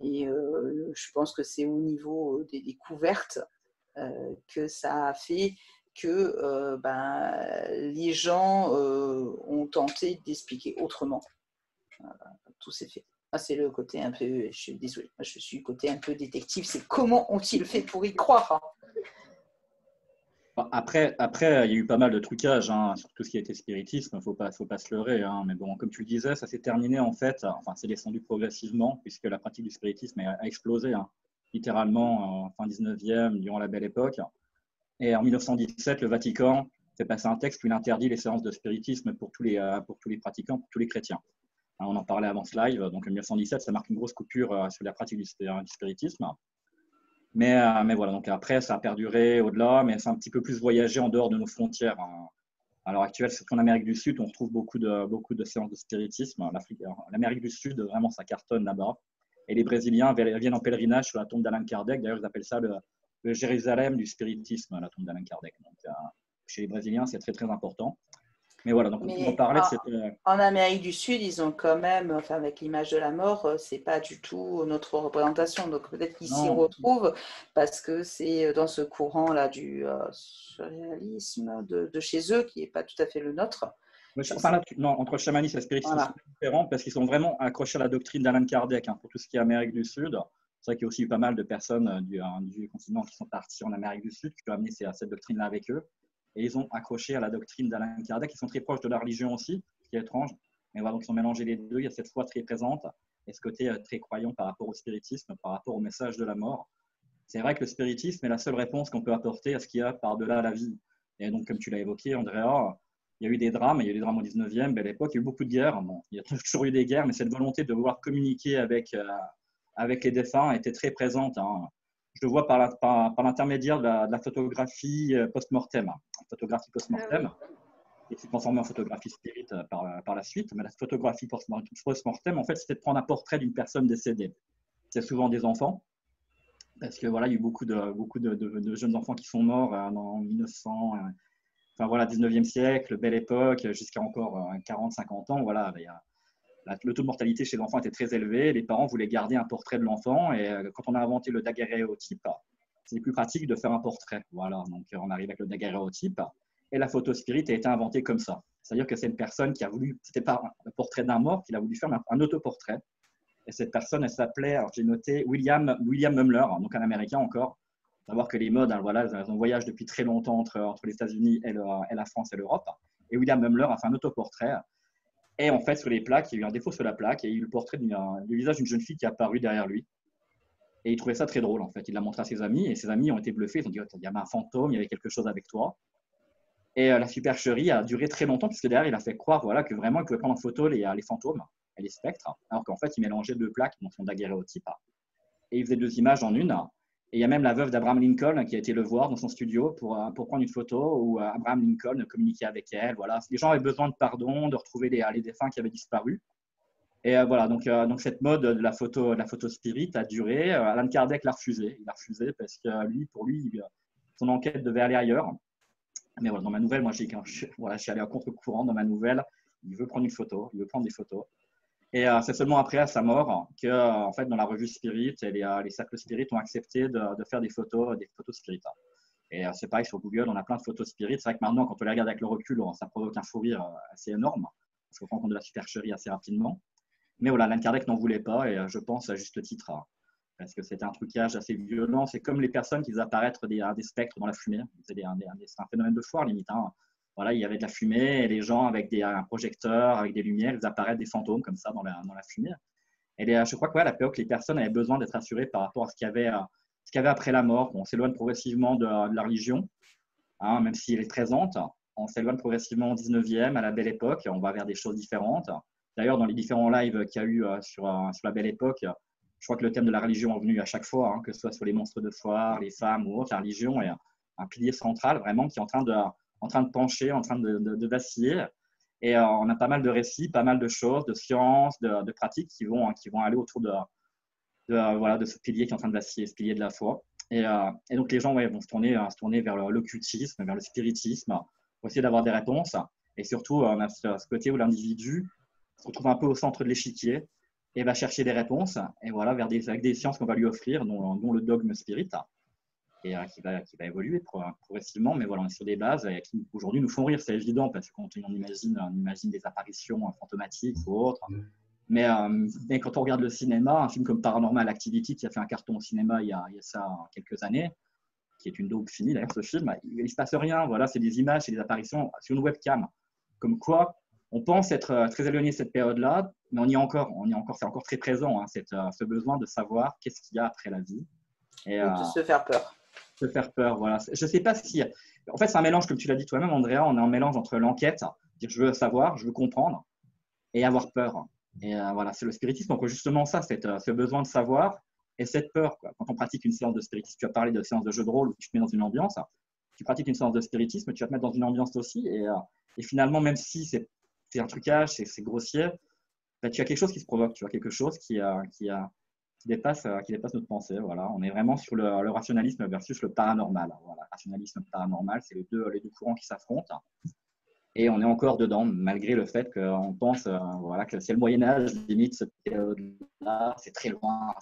Et je pense que c'est au niveau des découvertes que ça a fait que les gens ont tenté d'expliquer autrement tous ces faits. C'est le côté un peu, je suis désolée, je suis le côté un peu détective, c'est comment ont-ils fait pour y croire, hein. Après, il y a eu pas mal de trucages hein, sur tout ce qui était spiritisme, faut pas se leurrer. Hein, mais bon, comme tu le disais, ça s'est terminé en fait, enfin, c'est descendu progressivement, puisque la pratique du spiritisme a explosé, hein, littéralement, fin 19e, durant la Belle Époque. Et en 1917, le Vatican fait passer un texte où il interdit les séances de spiritisme pour tous les pratiquants, pour tous les chrétiens. Hein, on en parlait avant ce live, donc en 1917, ça marque une grosse coupure sur la pratique du spiritisme. Mais voilà, donc après, ça a perduré au-delà, mais c'est un petit peu plus voyagé en dehors de nos frontières. À l'heure actuelle, surtout en Amérique du Sud, on retrouve beaucoup de séances de spiritisme. L'Amérique du Sud, vraiment, ça cartonne là-bas. Et les Brésiliens viennent en pèlerinage sur la tombe d'Allan Kardec. D'ailleurs, ils appellent ça le Jérusalem du spiritisme, la tombe d'Allan Kardec. Donc, chez les Brésiliens, c'est très, très important. Mais voilà, donc on parlait de cette... En Amérique du Sud, ils ont quand même, enfin avec l'image de la mort, c'est pas du tout notre représentation. Donc peut-être qu'ils s'y retrouvent parce que c'est dans ce courant-là du surréalisme de chez eux qui n'est pas tout à fait le nôtre. Enfin, là, non, entre le chamanisme et le spiritisme, voilà. C'est différent parce qu'ils sont vraiment accrochés à la doctrine d'Allan Kardec hein, pour tout ce qui est Amérique du Sud. C'est vrai qu'il y a aussi eu pas mal de personnes du continent qui sont parties en Amérique du Sud qui ont amené cette doctrine-là avec eux. Et ils ont accroché à la doctrine d'Allan Kardec. Ils sont très proches de la religion aussi, ce qui est étrange. Mais voilà, donc ils ont mélangé les deux. Il y a cette foi très présente et ce côté très croyant par rapport au spiritisme, par rapport au message de la mort. C'est vrai que le spiritisme est la seule réponse qu'on peut apporter à ce qu'il y a par-delà la vie. Et donc, comme tu l'as évoqué, Andrea, il y a eu des drames. Il y a eu des drames au 19e, belle époque. Il y a eu beaucoup de guerres. Bon, il y a toujours eu des guerres, mais cette volonté de vouloir communiquer avec les défunts était très présente. Hein. Je le vois par l'intermédiaire de la photographie post-mortem. Photographie post-mortem, et s'est transformée en photographie spirit par la suite. Mais la photographie post-mortem, en fait, c'était de prendre un portrait d'une personne décédée. C'est souvent des enfants, parce que voilà, il y a eu beaucoup de jeunes enfants qui sont morts en 1900, enfin voilà, 19e siècle, belle époque, jusqu'à encore 40-50 ans. Voilà, le taux de mortalité chez l'enfant était très élevé. Les parents voulaient garder un portrait de l'enfant. Et quand on a inventé le daguerréotype, c'est plus pratique de faire un portrait. Voilà, donc on arrive avec le daguerréotype. Et la photo spirit a été inventée comme ça. C'est-à-dire que c'est une personne qui a voulu, c'était pas le portrait d'un mort, qu'il a voulu faire un autoportrait. Et cette personne, elle s'appelait, alors j'ai noté, William Mumler, donc un Américain encore. Il faut savoir que les modes, voilà, elles ont voyagé depuis très longtemps entre les États-Unis et la France et l'Europe. Et William Mumler a fait un autoportrait. Et en fait, sur les plaques, il y a eu un défaut sur la plaque et il y a eu le portrait du visage d'une jeune fille qui est apparue derrière lui. Et il trouvait ça très drôle, en fait. Il l'a montré à ses amis et ses amis ont été bluffés. Ils ont dit, oh, il y avait un fantôme, il y avait quelque chose avec toi. Et la supercherie a duré très longtemps puisque derrière, il a fait croire voilà, que vraiment, il pouvait prendre en photo les fantômes et les spectres. Alors qu'en fait, il mélangeait deux plaques dans son daguerréotype. Et il faisait deux images en une. Et il y a même la veuve d'Abraham Lincoln qui a été le voir dans son studio pour prendre une photo où Abraham Lincoln communiquait avec elle. Voilà. Les gens avaient besoin de pardon, de retrouver les défunts qui avaient disparu. Et voilà, donc cette mode de la photo spirit a duré. Alan Kardec l'a refusé. Il l'a refusé parce que pour lui, son enquête devait aller ailleurs. Mais voilà, dans ma nouvelle, moi, je suis allé à contre-courant. Dans ma nouvelle, il veut prendre une photo, il veut prendre des photos. Et c'est seulement après, à sa mort, que, en fait, dans la revue Spirit, et les cercles Spirit ont accepté de faire des photos Spirit. Et c'est pareil sur Google, on a plein de photos Spirit. C'est vrai que maintenant, quand on les regarde avec le recul, ça provoque un fou rire assez énorme, parce qu'on se rend compte de la supercherie assez rapidement. Mais voilà, Alan Kardec n'en voulait pas, et je pense à juste titre, parce que c'était un trucage assez violent. C'est comme les personnes qui faisaient apparaître des spectres dans la fumée. C'est un phénomène de foire, limite. Voilà, il y avait de la fumée, et les gens avec un projecteur, avec des lumières, ils apparaissent des fantômes comme ça dans la fumée. Et je crois qu'à l'époque, les personnes avaient besoin d'être rassurées par rapport à ce qu'il y avait après la mort. On s'éloigne progressivement de la religion, même si elle est présente. On s'éloigne progressivement au 19e, à la Belle Époque. On va vers des choses différentes. D'ailleurs, dans les différents lives qu'il y a eu sur la Belle Époque, je crois que le thème de la religion est venu à chaque fois, que ce soit sur les monstres de foire, les femmes ou autre. La religion est un pilier central vraiment qui est en train de pencher, en train de vaciller. Et on a pas mal de récits, pas mal de choses, de sciences, de pratiques qui vont aller autour de ce pilier qui est en train de vaciller, ce pilier de la foi. Et donc les gens vont se tourner vers l'occultisme, vers le spiritisme, pour essayer d'avoir des réponses. Et surtout, on a ce côté où l'individu se retrouve un peu au centre de l'échiquier et va chercher des réponses, et voilà, avec des sciences qu'on va lui offrir, dont le dogme spirit, et qui va évoluer progressivement. Mais voilà, on est sur des bases qui aujourd'hui nous font rire, c'est évident, parce que quand on imagine des apparitions fantomatiques ou autres. Mais quand on regarde le cinéma, un film comme Paranormal Activity, qui a fait un carton au cinéma il y a ça quelques années, qui est une daube finie d'ailleurs, ce film, il ne se passe rien. Voilà, c'est des images, c'est des apparitions sur une webcam. Comme quoi, on pense être très éloigné de cette période-là, mais on y est encore, c'est encore très présent, ce besoin de savoir qu'est-ce qu'il y a après la vie. Et de se faire peur. Se faire peur, voilà. Je ne sais pas si… En fait, c'est un mélange, comme tu l'as dit toi-même, Andrea, on est en mélange entre l'enquête, dire je veux savoir, je veux comprendre, et avoir peur. Et voilà, c'est le spiritisme. Donc justement ça, ce besoin de savoir et cette peur, quoi. Quand on pratique une séance de spiritisme, tu as parlé de séance de jeu de rôle où tu te mets dans une ambiance, tu pratiques une séance de spiritisme, tu vas te mettre dans une ambiance aussi, et finalement, même si c'est un trucage, c'est grossier, tu as quelque chose qui se provoque, tu as quelque chose qui dépasse notre pensée. Voilà. On est vraiment sur le rationalisme versus le paranormal. Voilà. Rationalisme, paranormal, c'est les deux courants qui s'affrontent. Et on est encore dedans, malgré le fait qu'on pense que c'est le Moyen-Âge, limite, cette période-là, c'est très loin,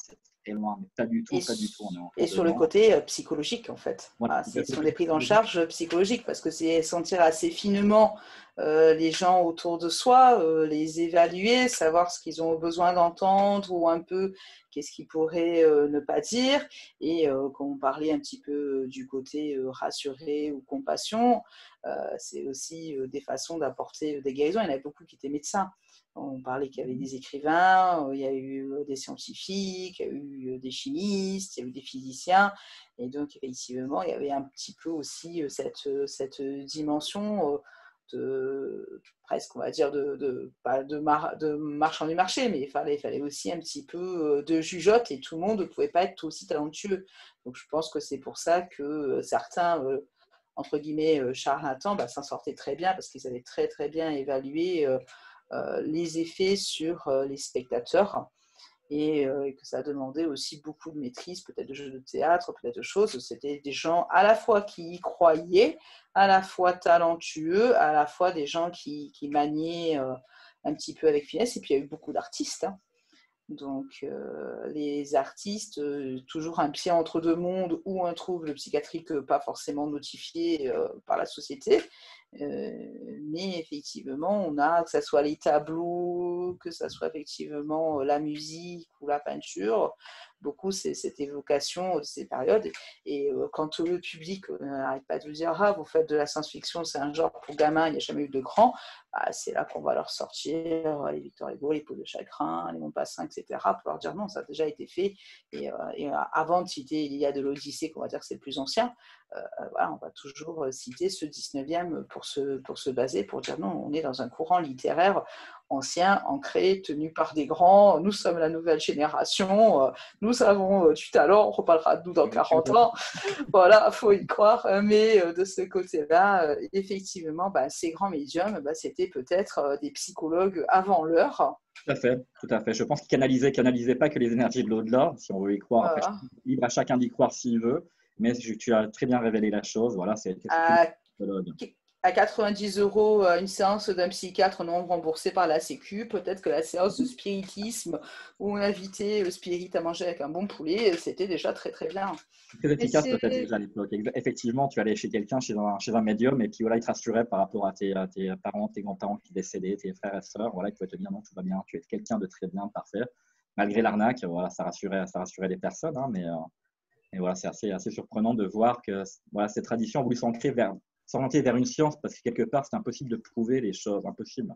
mais pas du tout, pas du tout. Et sur le côté psychologique, en fait. Voilà, ce sont des prises en charge psychologiques, parce que c'est sentir assez finement les gens autour de soi, les évaluer, savoir ce qu'ils ont besoin d'entendre, ou un peu qu'est-ce qu'ils pourraient ne pas dire. Et quand on parlait un petit peu du côté rassuré ou compassion, c'est aussi des façons d'apporter des guérisons. Il y en avait beaucoup qui étaient médecins. On parlait qu'il y avait des écrivains, il y a eu des scientifiques, il y a eu des chimistes, il y a eu des physiciens. Et donc, effectivement, il y avait un petit peu aussi cette dimension presque, on va dire, pas de marchand du marché, mais il fallait aussi un petit peu de jugeote, et tout le monde ne pouvait pas être aussi talentueux. Donc, je pense que c'est pour ça que certains… entre guillemets, charlatans, s'en sortaient très bien, parce qu'ils avaient très très bien évalué les effets sur les spectateurs, et que ça demandait aussi beaucoup de maîtrise, peut-être de jeux de théâtre, peut-être de choses. C'était des gens à la fois qui y croyaient, à la fois talentueux, à la fois des gens qui maniaient un petit peu avec finesse. Et puis il y a eu beaucoup d'artistes. Donc, les artistes, toujours un pied entre deux mondes, ou un trouble psychiatrique pas forcément notifié par la société. Mais effectivement, on a, que ce soit les tableaux, que ce soit effectivement la musique ou la peinture, beaucoup c'est cette évocation de ces périodes. Et quand le public n'arrête pas de nous dire « Ah, vous faites de la science-fiction, c'est un genre pour gamins, il n'y a jamais eu de grand », c'est là qu'on va leur sortir les Victor Hugo, les Peaux de chagrin, les Montpassin, etc., pour leur dire non, ça a déjà été fait. Et avant de citer l'Iliade de l'Odyssée, qu'on va dire que c'est le plus ancien, on va toujours citer ce 19e pour se baser, pour dire non, on est dans un courant littéraire ancien, ancré, tenu par des grands, nous sommes la nouvelle génération, nous avons du talent, on reparlera de nous dans 40 ans, voilà, il faut y croire, mais de ce côté-là, effectivement, ces grands médiums, c'était peut-être des psychologues avant l'heure. Tout à fait, tout à fait. Je pense qu'ils canalisaient pas que les énergies de l'au-delà, si on veut y croire. Après, libre à chacun d'y croire s'il veut, mais tu as très bien révélé la chose. Voilà, c'est à 90 € une séance d'un psychiatre non remboursée par la Sécu, peut-être que la séance de spiritisme où on invitait le spirit à manger avec un bon poulet, c'était déjà très très bien. Très efficace peut-être déjà à l'époque. Effectivement, tu allais chez quelqu'un, chez un médium, et puis voilà, il te rassurait par rapport à tes parents, tes grands-parents qui décédaient, tes frères et sœurs. Voilà, il pouvait te dire non, tout va bien, tu es quelqu'un de très bien, parfait. Malgré l'arnaque, voilà, ça rassurait les personnes, hein, mais voilà, c'est assez surprenant de voir que voilà, cette tradition a voulu s'orienter vers une science, parce que quelque part, c'est impossible de prouver les choses, impossible.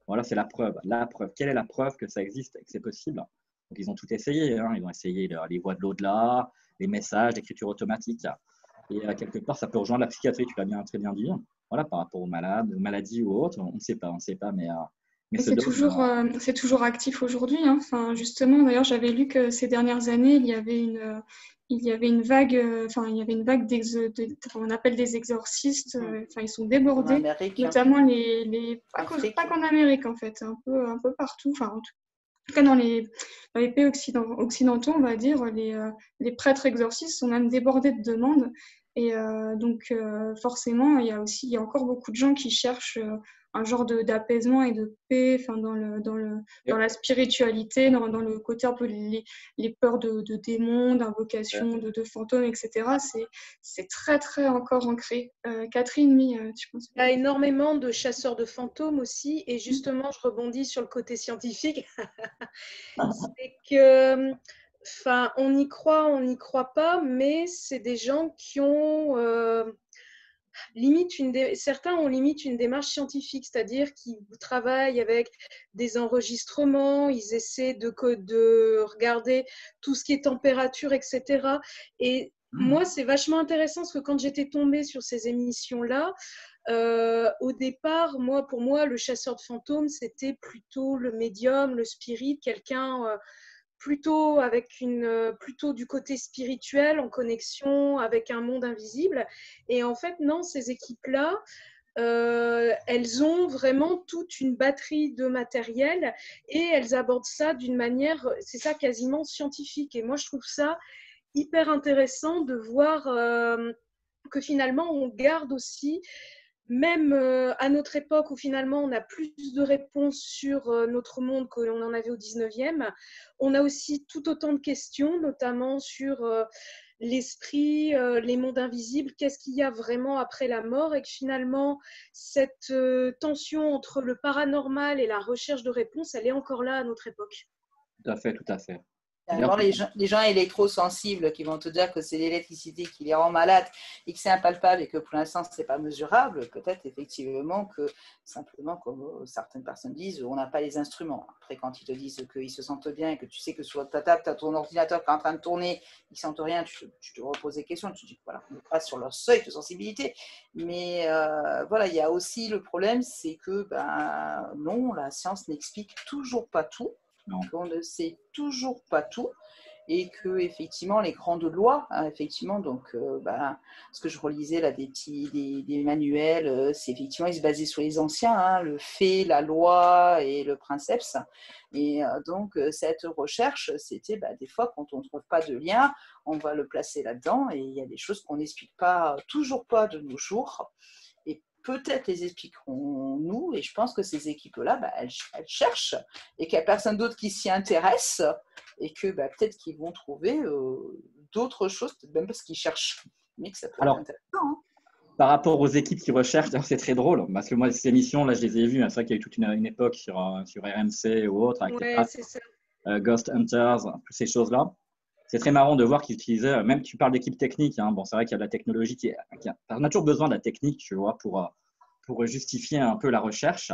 Voilà, c'est la preuve. La preuve. Quelle est la preuve que ça existe et que c'est possible? Donc, ils ont tout essayé. Hein. Ils ont essayé les voies de l'au-delà, les messages, l'écriture automatique. Et quelque part, ça peut rejoindre la psychiatrie, tu l'as très bien dit. Voilà, par rapport aux malades, aux maladies ou autres, on ne sait pas, mais c'est toujours actif aujourd'hui. Hein. Enfin, justement, d'ailleurs, j'avais lu que ces dernières années, il y avait une vague, on appelle des exorcistes. Ils sont débordés, notamment pas qu'en Amérique en fait, un peu partout. Enfin, en tout cas, dans les pays occidentaux, on va dire, les prêtres exorcistes sont même débordés de demandes. Et donc, forcément, il y a encore beaucoup de gens qui cherchent un genre d'apaisement et de paix, dans la spiritualité, dans le côté un peu les peurs de démons, d'invocations, de fantômes, etc. C'est très, très encore ancré. Catherine, oui, tu penses? Il y a énormément de chasseurs de fantômes aussi, et justement, je rebondis sur le côté scientifique. C'est que, on y croit pas, mais c'est des gens qui ont certains ont limite une démarche scientifique, c'est-à-dire qu'ils travaillent avec des enregistrements, ils essaient de regarder tout ce qui est température, etc. Et moi, c'est vachement intéressant parce que quand j'étais tombée sur ces émissions-là, au départ, pour moi, le chasseur de fantômes, c'était plutôt le médium, le spirit, quelqu'un plutôt du côté spirituel, en connexion avec un monde invisible. Et en fait, non, ces équipes-là, elles ont vraiment toute une batterie de matériel et elles abordent ça d'une manière, c'est ça, quasiment scientifique. Et moi, je trouve ça hyper intéressant de voir que finalement, on garde aussi, même à notre époque où finalement on a plus de réponses sur notre monde que l'on en avait au 19e, on a aussi tout autant de questions, notamment sur l'esprit, les mondes invisibles, qu'est-ce qu'il y a vraiment après la mort, et que finalement cette tension entre le paranormal et la recherche de réponses, elle est encore là à notre époque. Tout à fait, tout à fait. Alors, les gens électrosensibles qui vont te dire que c'est l'électricité qui les rend malades et que c'est impalpable et que pour l'instant, ce n'est pas mesurable, peut-être effectivement que simplement, comme certaines personnes disent, on n'a pas les instruments. Après, quand ils te disent qu'ils se sentent bien et que tu sais que sur ta table, tu as ton ordinateur qui est en train de tourner, ils ne sentent rien, tu te reposes des questions, tu te dis voilà, on n'est pas sur leur seuil de sensibilité. Mais voilà, il y a aussi le problème, c'est que non, la science n'explique toujours pas tout. On ne sait toujours pas tout et que effectivement les grandes lois, effectivement, donc ce que je relisais là des manuels, c'est effectivement ils se basaient sur les anciens, le fait, la loi et le princeps, et donc cette recherche, c'était des fois quand on ne trouve pas de lien, on va le placer là-dedans, et il y a des choses qu'on n'explique pas, toujours pas de nos jours. Peut-être les expliqueront nous, et je pense que ces équipes-là, elles cherchent et qu'il n'y a personne d'autre qui s'y intéresse, et que peut-être qu'ils vont trouver d'autres choses, peut-être même parce qu'ils cherchent, mais que ça peut être intéressant. Hein. Par rapport aux équipes qui recherchent, c'est très drôle, parce que moi, ces émissions-là, je les ai vues, c'est vrai qu'il y a eu toute une époque sur RMC ou autre, avec Ghost Hunters, toutes ces choses-là. C'est très marrant de voir qu'ils utilisaient, même tu parles d'équipe technique, hein, c'est vrai qu'il y a de la technologie on a toujours besoin de la technique, tu vois, pour justifier un peu la recherche,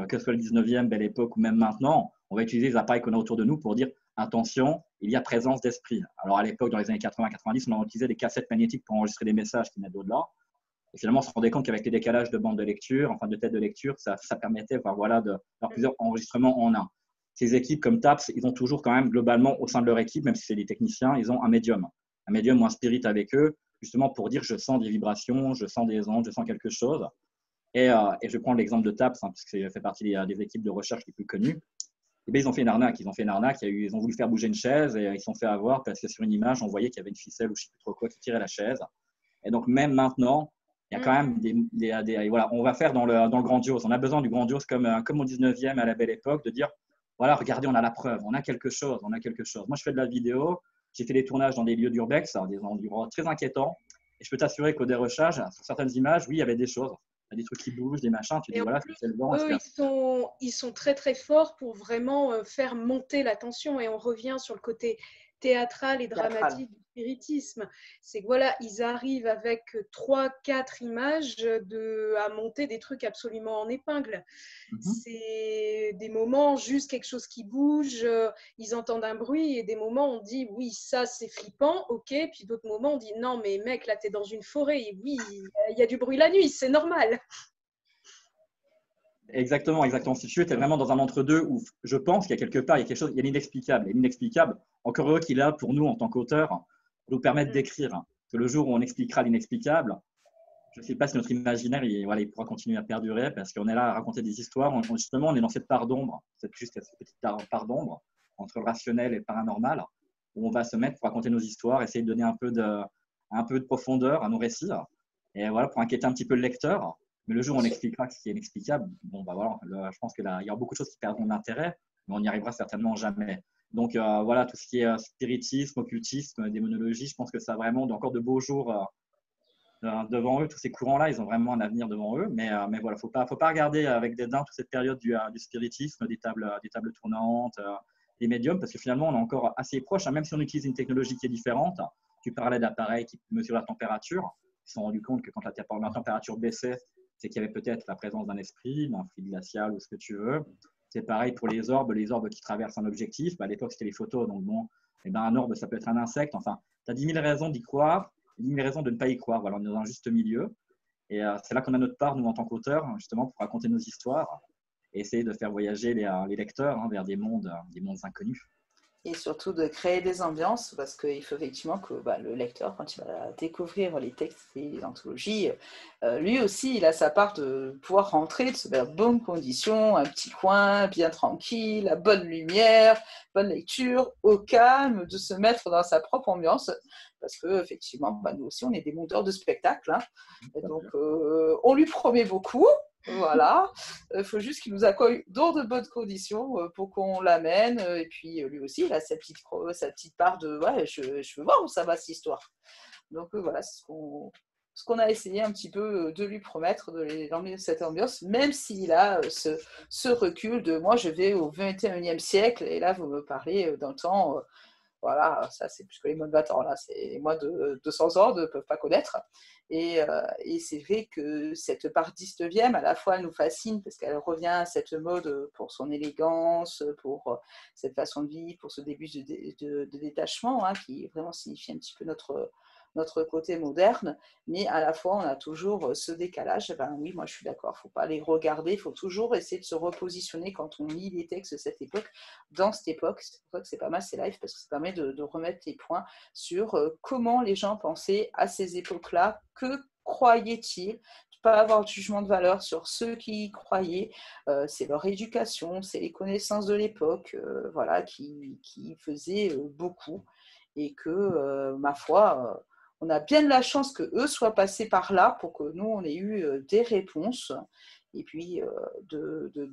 que ce soit le 19e, belle époque ou même maintenant, on va utiliser les appareils qu'on a autour de nous pour dire attention, il y a présence d'esprit. Alors à l'époque, dans les années 80-90, on utilisait des cassettes magnétiques pour enregistrer des messages qui venaient d'au-delà. Et finalement, on se rendait compte qu'avec les décalages de bandes de lecture, enfin de têtes de lecture, ça permettait voilà, de faire plusieurs enregistrements en un. Ces équipes comme TAPS, ils ont toujours quand même globalement au sein de leur équipe, même si c'est des techniciens, ils ont un médium ou un spirit avec eux, justement pour dire je sens des vibrations, je sens des ondes, je sens quelque chose. Et je prends l'exemple de TAPS, parce que ça fait partie des équipes de recherche les plus connues. Et bien, ils ont fait une arnaque. Ils ont voulu faire bouger une chaise et ils se sont fait avoir parce que sur une image, on voyait qu'il y avait une ficelle ou je ne sais plus trop quoi qui tirait la chaise. Et donc, même maintenant, il y a quand même voilà, on va faire dans le grandiose. On a besoin du grandiose comme au 19e, à la belle époque, de dire voilà, regardez, on a la preuve, on a quelque chose. Moi, je fais de la vidéo, j'ai fait des tournages dans des lieux d'urbex, des endroits très inquiétants. Et je peux t'assurer qu'au dérochage, sur certaines images, oui, il y avait des choses. Il y a des trucs qui bougent, des machins. Tu dis voilà, c'est le vent. Eux, ils sont très très forts pour vraiment faire monter la tension. Et on revient sur le côté théâtral et dramatique du spiritisme. C'est que voilà, ils arrivent avec 3-4 images à monter des trucs absolument en épingle. C'est des moments, juste quelque chose qui bouge, ils entendent un bruit et des moments on dit oui, ça c'est flippant, ok, puis d'autres moments on dit non mais mec, là t'es dans une forêt, et oui, il y a du bruit la nuit, c'est normal. Exactement. Si tu es vraiment dans un entre-deux où je pense qu'il y a quelque part, il y a quelque chose, il y a l'inexplicable. Et l'inexplicable, encore heureux qu'il a pour nous en tant qu'auteurs, nous permettre d'écrire. Que le jour où on expliquera l'inexplicable, je ne sais pas si notre imaginaire il pourra continuer à perdurer parce qu'on est là à raconter des histoires. Justement, on est dans cette part d'ombre, cette petite part d'ombre entre le rationnel et le paranormal, où on va se mettre pour raconter nos histoires, essayer de donner un peu de profondeur à nos récits. Et voilà, pour inquiéter un petit peu le lecteur. Mais le jour où on expliquera ce qui est inexplicable, bon, bah voilà, je pense qu'il y aura beaucoup de choses qui perdront d'intérêt, mais on n'y arrivera certainement jamais. Donc voilà, tout ce qui est spiritisme, occultisme, démonologie, je pense que ça a vraiment encore de beaux jours devant eux. Tous ces courants-là, ils ont vraiment un avenir devant eux. Mais voilà, faut pas regarder avec dédain toute cette période du spiritisme, des tables tournantes, des médiums, parce que finalement, on est encore assez proche, hein, même si on utilise une technologie qui est différente. Tu parlais d'appareils qui mesurent la température. Ils se sont rendus compte que quand la température baissait, c'est qu'il y avait peut-être la présence d'un esprit, d'un fluide glacial ou ce que tu veux. C'est pareil pour les orbes qui traversent un objectif. À l'époque, c'était les photos. Donc, bon, un orbe, ça peut être un insecte. Enfin, tu as 10 000 raisons d'y croire, 10 000 raisons de ne pas y croire. Voilà, on est dans un juste milieu. Et c'est là qu'on a notre part, nous, en tant qu'auteurs, justement, pour raconter nos histoires et essayer de faire voyager les lecteurs vers des mondes inconnus. Et surtout de créer des ambiances, parce qu'il faut effectivement que le lecteur, quand il va découvrir les textes et les anthologies, lui aussi, il a sa part de pouvoir rentrer, de se mettre dans de bonnes conditions, un petit coin bien tranquille, la bonne lumière, bonne lecture, au calme, de se mettre dans sa propre ambiance, parce que effectivement, nous aussi, on est des monteurs de spectacles, hein, et donc on lui promet beaucoup. Voilà, il faut juste qu'il nous accueille dans de bonnes conditions pour qu'on l'amène. Et puis lui aussi, il a sa petite part de je veux voir où ça va cette histoire. Donc voilà, c'est ce qu'on a essayé un petit peu de lui promettre, de l'emmener dans cette ambiance, même s'il a ce recul de moi, je vais au 21e siècle et là, vous me parlez d'un temps. Voilà, ça c'est plus que les modes batants, là, c'est les moins de 200 ans ne peuvent pas connaître. Et c'est vrai que cette part 19e, à la fois, elle nous fascine parce qu'elle revient à cette mode pour son élégance, pour cette façon de vivre, pour ce début de détachement, hein, qui vraiment signifie un petit peu notre côté moderne, mais à la fois on a toujours ce décalage. Oui, moi je suis d'accord, il ne faut pas les regarder, il faut toujours essayer de se repositionner quand on lit les textes de cette époque, dans cette époque. C'est pour ça que c'est pas mal ces lives, parce que ça permet de remettre les points sur comment les gens pensaient à ces époques-là, que croyaient-ils, pas avoir de jugement de valeur sur ceux qui y croyaient, c'est leur éducation, c'est les connaissances de l'époque, voilà, qui faisaient beaucoup, et que, ma foi, on a bien de la chance qu'eux soient passés par là pour que nous, on ait eu des réponses et puis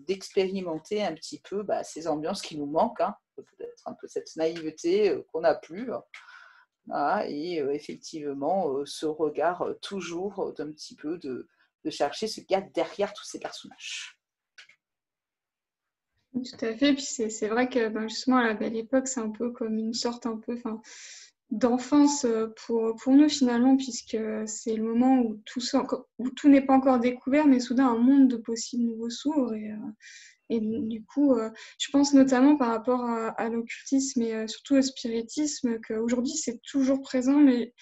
d'expérimenter un petit peu ces ambiances qui nous manquent, hein, peut-être un peu cette naïveté qu'on n'a plus. Voilà, et effectivement, ce regard toujours d'un petit peu de chercher ce qu'il y a derrière tous ces personnages. Tout à fait, puis c'est vrai que justement à la belle époque, c'est un peu comme une sorte d'enfance pour nous finalement, puisque c'est le moment où tout n'est pas encore découvert, mais soudain un monde de possibles nouveaux s'ouvre. Et du coup, je pense notamment par rapport à l'occultisme et surtout au spiritisme, qu'aujourd'hui c'est toujours présent, mais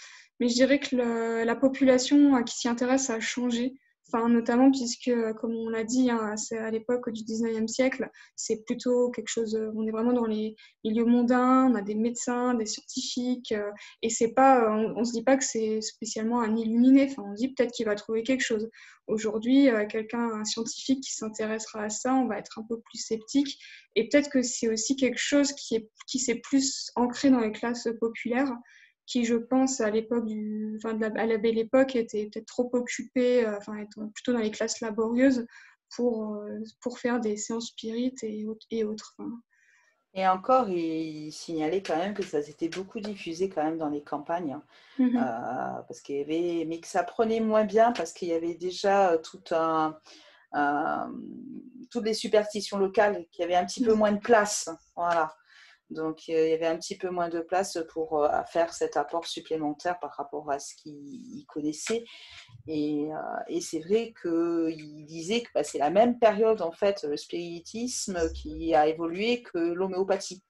mais je dirais que la population qui s'y intéresse a changé. Enfin, notamment puisque, comme on l'a dit, hein, c'est à l'époque du 19e siècle, c'est plutôt quelque chose, on est vraiment dans les milieux mondains, on a des médecins, des scientifiques, et c'est pas, on se dit pas que c'est spécialement un illuminé, enfin, on se dit peut-être qu'il va trouver quelque chose. Aujourd'hui, un scientifique qui s'intéressera à ça, on va être un peu plus sceptique, et peut-être que c'est aussi quelque chose qui s'est plus ancré dans les classes populaires, qui, je pense, à l'époque à la belle époque, était peut-être trop occupé, étant plutôt dans les classes laborieuses pour faire des séances spirites et autres. Et encore, il signalait quand même que ça s'était beaucoup diffusé quand même dans les campagnes, parce qu'il y avait, mais que ça prenait moins bien parce qu'il y avait déjà toutes les superstitions locales qui avaient un petit peu moins de place. Voilà. Donc, il y avait un petit peu moins de place pour faire cet apport supplémentaire par rapport à ce qu'il connaissait. Et c'est vrai qu'il disait que c'est la même période, en fait, le spiritisme qui a évolué que l'homéopathie.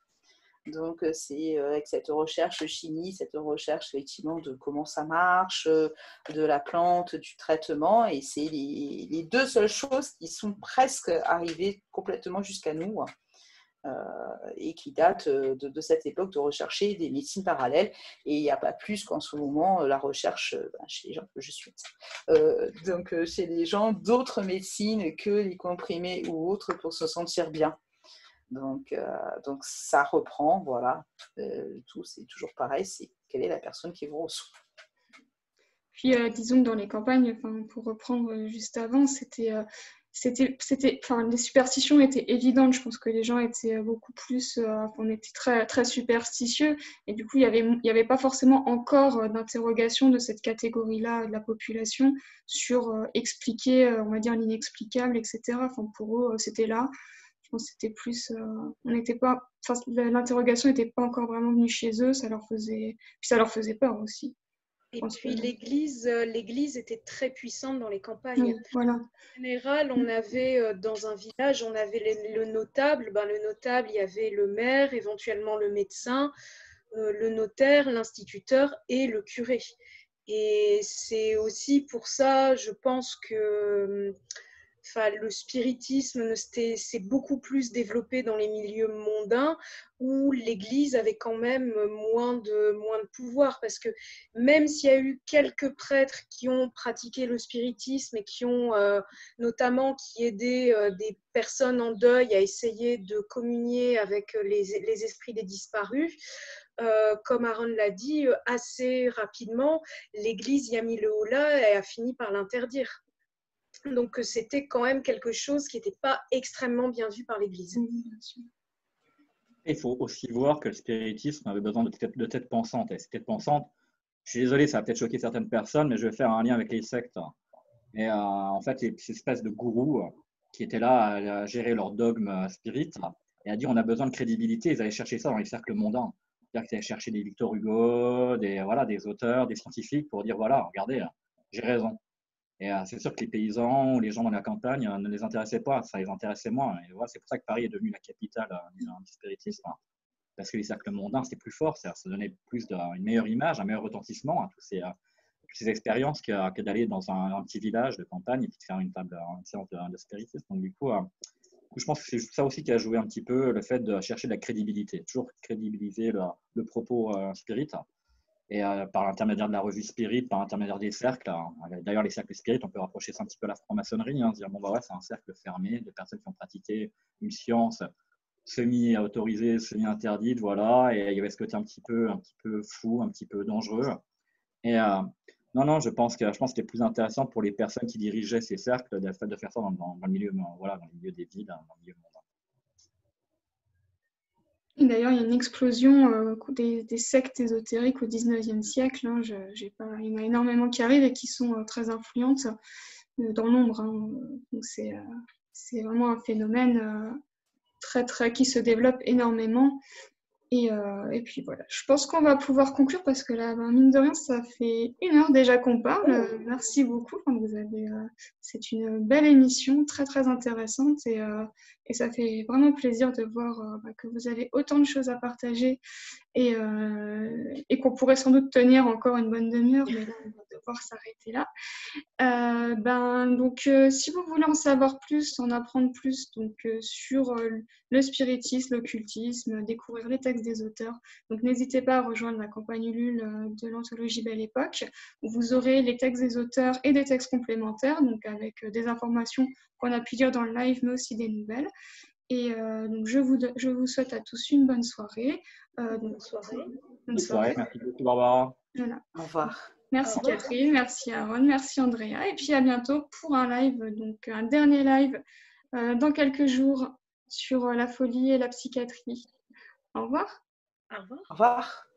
Donc, c'est avec cette recherche chimie, cette recherche effectivement de comment ça marche, de la plante, du traitement. Et c'est les deux seules choses qui sont presque arrivées complètement jusqu'à nous. Et qui date de cette époque de rechercher des médecines parallèles. Et il n'y a pas plus qu'en ce moment la recherche chez les gens que je suis. Donc chez les gens, d'autres médecines que les comprimés ou autres pour se sentir bien. Donc ça reprend, voilà. Tout, c'est toujours pareil, c'est quelle est la personne qui vous reçoit. Puis disons que dans les campagnes, pour reprendre juste avant, les superstitions étaient évidentes. Je pense que les gens étaient beaucoup plus, on était très, très superstitieux. Et du coup, il y avait pas forcément encore d'interrogation de cette catégorie-là de la population sur expliquer, on va dire, l'inexplicable, etc. Pour eux, c'était là. Je pense que c'était plus, l'interrogation n'était pas encore vraiment venue chez eux. Ça leur faisait peur aussi. Et puis l'église était très puissante dans les campagnes. Oui, voilà. En général, on avait dans un village, on avait le notable. Le notable, il y avait le maire, éventuellement le médecin, le notaire, l'instituteur et le curé. Et c'est aussi pour ça, je pense que le spiritisme s'est beaucoup plus développé dans les milieux mondains où l'Église avait quand même moins de pouvoir, parce que même s'il y a eu quelques prêtres qui ont pratiqué le spiritisme et qui ont notamment aidé des personnes en deuil à essayer de communier avec les esprits des disparus, comme Aaron l'a dit, assez rapidement, l'Église y a mis le haut là et a fini par l'interdire. Donc, c'était quand même quelque chose qui n'était pas extrêmement bien vu par l'Église. Il faut aussi voir que le spiritisme avait besoin de têtes pensantes. Et ces têtes pensantes, je suis désolé, ça va peut-être choquer certaines personnes, mais je vais faire un lien avec les sectes. Et en fait, ces espèces de gourous qui étaient là à gérer leur dogme spirit, et à dire on a besoin de crédibilité, ils allaient chercher ça dans les cercles mondains. C'est-à-dire qu'ils allaient chercher des Victor Hugo, des auteurs, des scientifiques pour dire voilà, regardez, j'ai raison. Et c'est sûr que les paysans ou les gens dans la campagne ne les intéressaient pas, ça les intéressait moins. Et voilà, c'est pour ça que Paris est devenu la capitale du spiritisme, parce que les cercles mondains, c'était plus fort, ça donnait une meilleure image, un meilleur retentissement à toutes ces expériences que d'aller dans un petit village de campagne et puis de faire une séance de spiritisme. Donc du coup, je pense que c'est ça aussi qui a joué un petit peu le fait de chercher de la crédibilité, toujours crédibiliser le propos spirit. Et par l'intermédiaire de la revue Spirit, par l'intermédiaire des cercles. D'ailleurs, les cercles Spirit, on peut rapprocher ça un petit peu à la franc-maçonnerie, se dire, c'est un cercle fermé de personnes qui ont pratiqué une science semi-autorisée, semi-interdite, voilà, et il y avait ce côté un petit peu fou, un petit peu dangereux. Et non, je pense que c'était plus intéressant pour les personnes qui dirigeaient ces cercles de faire ça dans le milieu, dans le milieu des villes, dans le milieu mondain. D'ailleurs, il y a une explosion des sectes ésotériques au XIXe siècle. Il y en a énormément qui arrivent et qui sont très influentes dans l'ombre. Donc c'est vraiment un phénomène qui se développe énormément. Et puis voilà, je pense qu'on va pouvoir conclure parce que là, mine de rien, ça fait 1 heure déjà qu'on parle. Merci beaucoup. Enfin, c'est une belle émission, très très intéressante et ça fait vraiment plaisir de voir que vous avez autant de choses à partager et qu'on pourrait sans doute tenir encore une bonne demi-heure, mais là, on va devoir s'arrêter là. Si vous voulez en savoir plus, en apprendre plus sur le spiritisme, l'occultisme, découvrir les textes des auteurs, donc n'hésitez pas à rejoindre la campagne Ulule de l'anthologie Belle Époque, où vous aurez les textes des auteurs et des textes complémentaires, donc avec des informations qu'on a pu dire dans le live, mais aussi des nouvelles. Et donc je vous souhaite à tous une bonne soirée. Bonne soirée. Bonne soirée. Merci beaucoup, Barbara. Voilà. Au revoir. Merci Au revoir. Catherine, merci Aaron, merci Andrea. Et puis à bientôt pour un live, donc un dernier live dans quelques jours sur la folie et la psychiatrie. Au revoir. Au revoir. Au revoir.